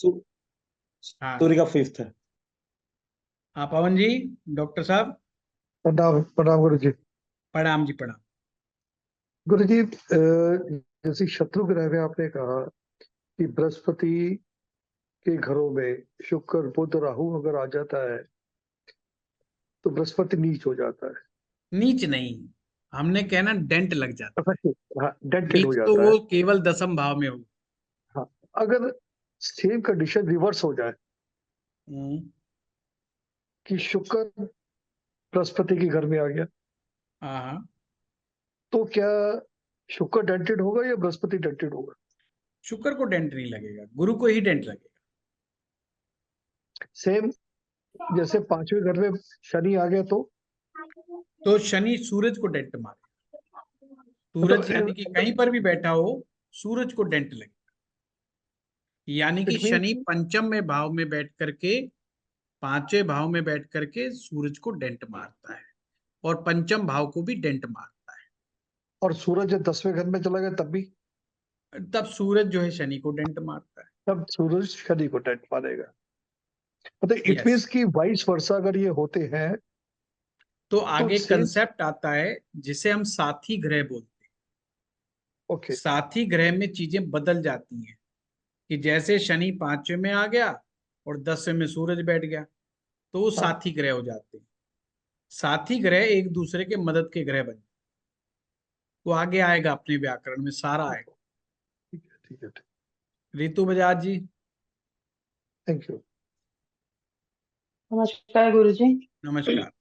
और हाँ सूर्य का फिफ्थ है। हाँ, पवन जी, डॉक्टर साहब। प्रणाम प्रणाम गुरु जी। प्रणाम जी, प्रणाम। गुरु जी, जैसे शत्रु ग्रह में आपने कहा कि बृहस्पति के घरों में शुक्र बुध राहु अगर आ जाता है तो बृहस्पति नीच हो जाता है। नीच नहीं, हमने कहना डेंट लग जाता है। हाँ, डेंटेड हो नीच तो जाता है। वो केवल दसम भाव में हो। हाँ, अगर सेम कंडीशन रिवर्स हो जाए कि शुक्र बृहस्पति के घर में आ गया, हाँ, तो क्या शुक्र डेंटेड होगा या बृहस्पति डेंटेड होगा? शुक्र को डेंट नहीं लगेगा, गुरु को ही डेंट लगेगा। सेम जैसे पांचवें घर में शनि आ गया तो शनि सूरज को डेंट मारेगा। सूरज यानी कि कहीं पर भी बैठा हो, सूरज को डेंट लगेगा। यानी कि शनि पंचम में भाव में बैठ करके, पांचवें भाव में बैठ करके सूरज को डेंट मारता है, और पंचम भाव को भी डेंट मारता है। और सूरज जब 10वें घर में चला गया तब सूरज जो है शनि को डेंट मारता है। तब सूरज शनि को डेंट मारेगा। मतलब इट मींस कि वाइस वर्सा अगर ये होते हैं तो आगे सेम। कंसेप्ट आता है जिसे हम साथी ग्रह बोलते हैं। ओके। साथी ग्रह में चीजें बदल जाती हैं, कि जैसे शनि पांचवें में आ गया और 10वें में सूरज बैठ गया, तो वो साथी ग्रह हो जाते हैं। साथी ग्रह एक दूसरे के मदद के ग्रह बन जाते। वो आगे आएगा, अपने व्याकरण में सारा आएगा। ठीक है। रितु बजाज जी। Thank you. नमस्कार गुरुजी। नमस्कार।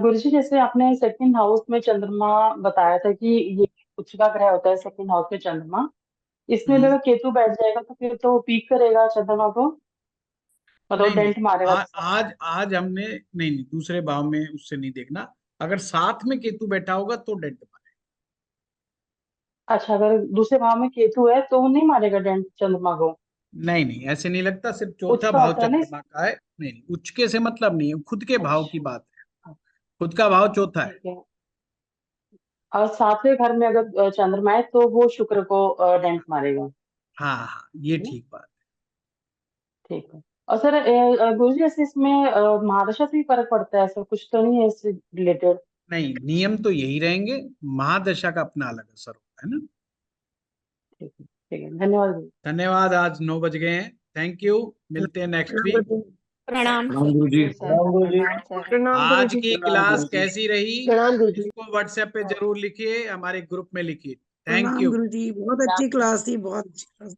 गुरुजी, जैसे आपने सेकंड हाउस में चंद्रमा बताया था कि ये उच्च का ग्रह होता है सेकंड हाउस में चंद्रमा, इसमें अगर केतु बैठ जाएगा तो फिर तो पीक करेगा चंद्रमा को, मतलब नहीं नहीं, डेंट मारेगा। आज हमने नहीं, दूसरे भाव में उससे नहीं देखना। अगर साथ में केतु बैठा होगा तो डेंट मारेगा। अच्छा, अगर दूसरे भाव में केतु है तो वो नहीं मारेगा डेंट चंद्रमा को? नहीं नहीं, ऐसे नहीं लगता। सिर्फ उच्च चौथा का भाव होता है ना। चंद्रमा का है। नहीं, उच्च के से मतलब नहीं है, खुद के भाव की अच्छा, बात है। खुद का भाव चौथा है। ठीक है। और सातवें घर में अगर चंद्रमा है तो वो शुक्र को डेंट मारेगा। हाँ हाँ, ये है ना? ठीक बात। ठीक है। और सर गुरुजी, जैसे इसमें महादशा से भी फर्क पड़ता है, ऐसा कुछ तो नहीं है इससे रिलेटेड? नहीं, नियम तो यही रहेंगे। महादशा का अपना अलग असर होता है ना। ठीक है, धन्यवाद गुरु। धन्यवाद। आज 9 बज गए हैं। Thank you. मिलते हैं नेक्स्ट वीक। प्रणाम। गुरु जी। प्रणाम गुरु आज जी। की क्लास कैसी रही, प्रणाम गुरु जी। इसको व्हाट्सएप पे जरूर लिखिए, हमारे ग्रुप में लिखिए। थैंक प्रणाम यू। गुरु जी, बहुत अच्छी क्लास थी, बहुत अच्छी क्लास।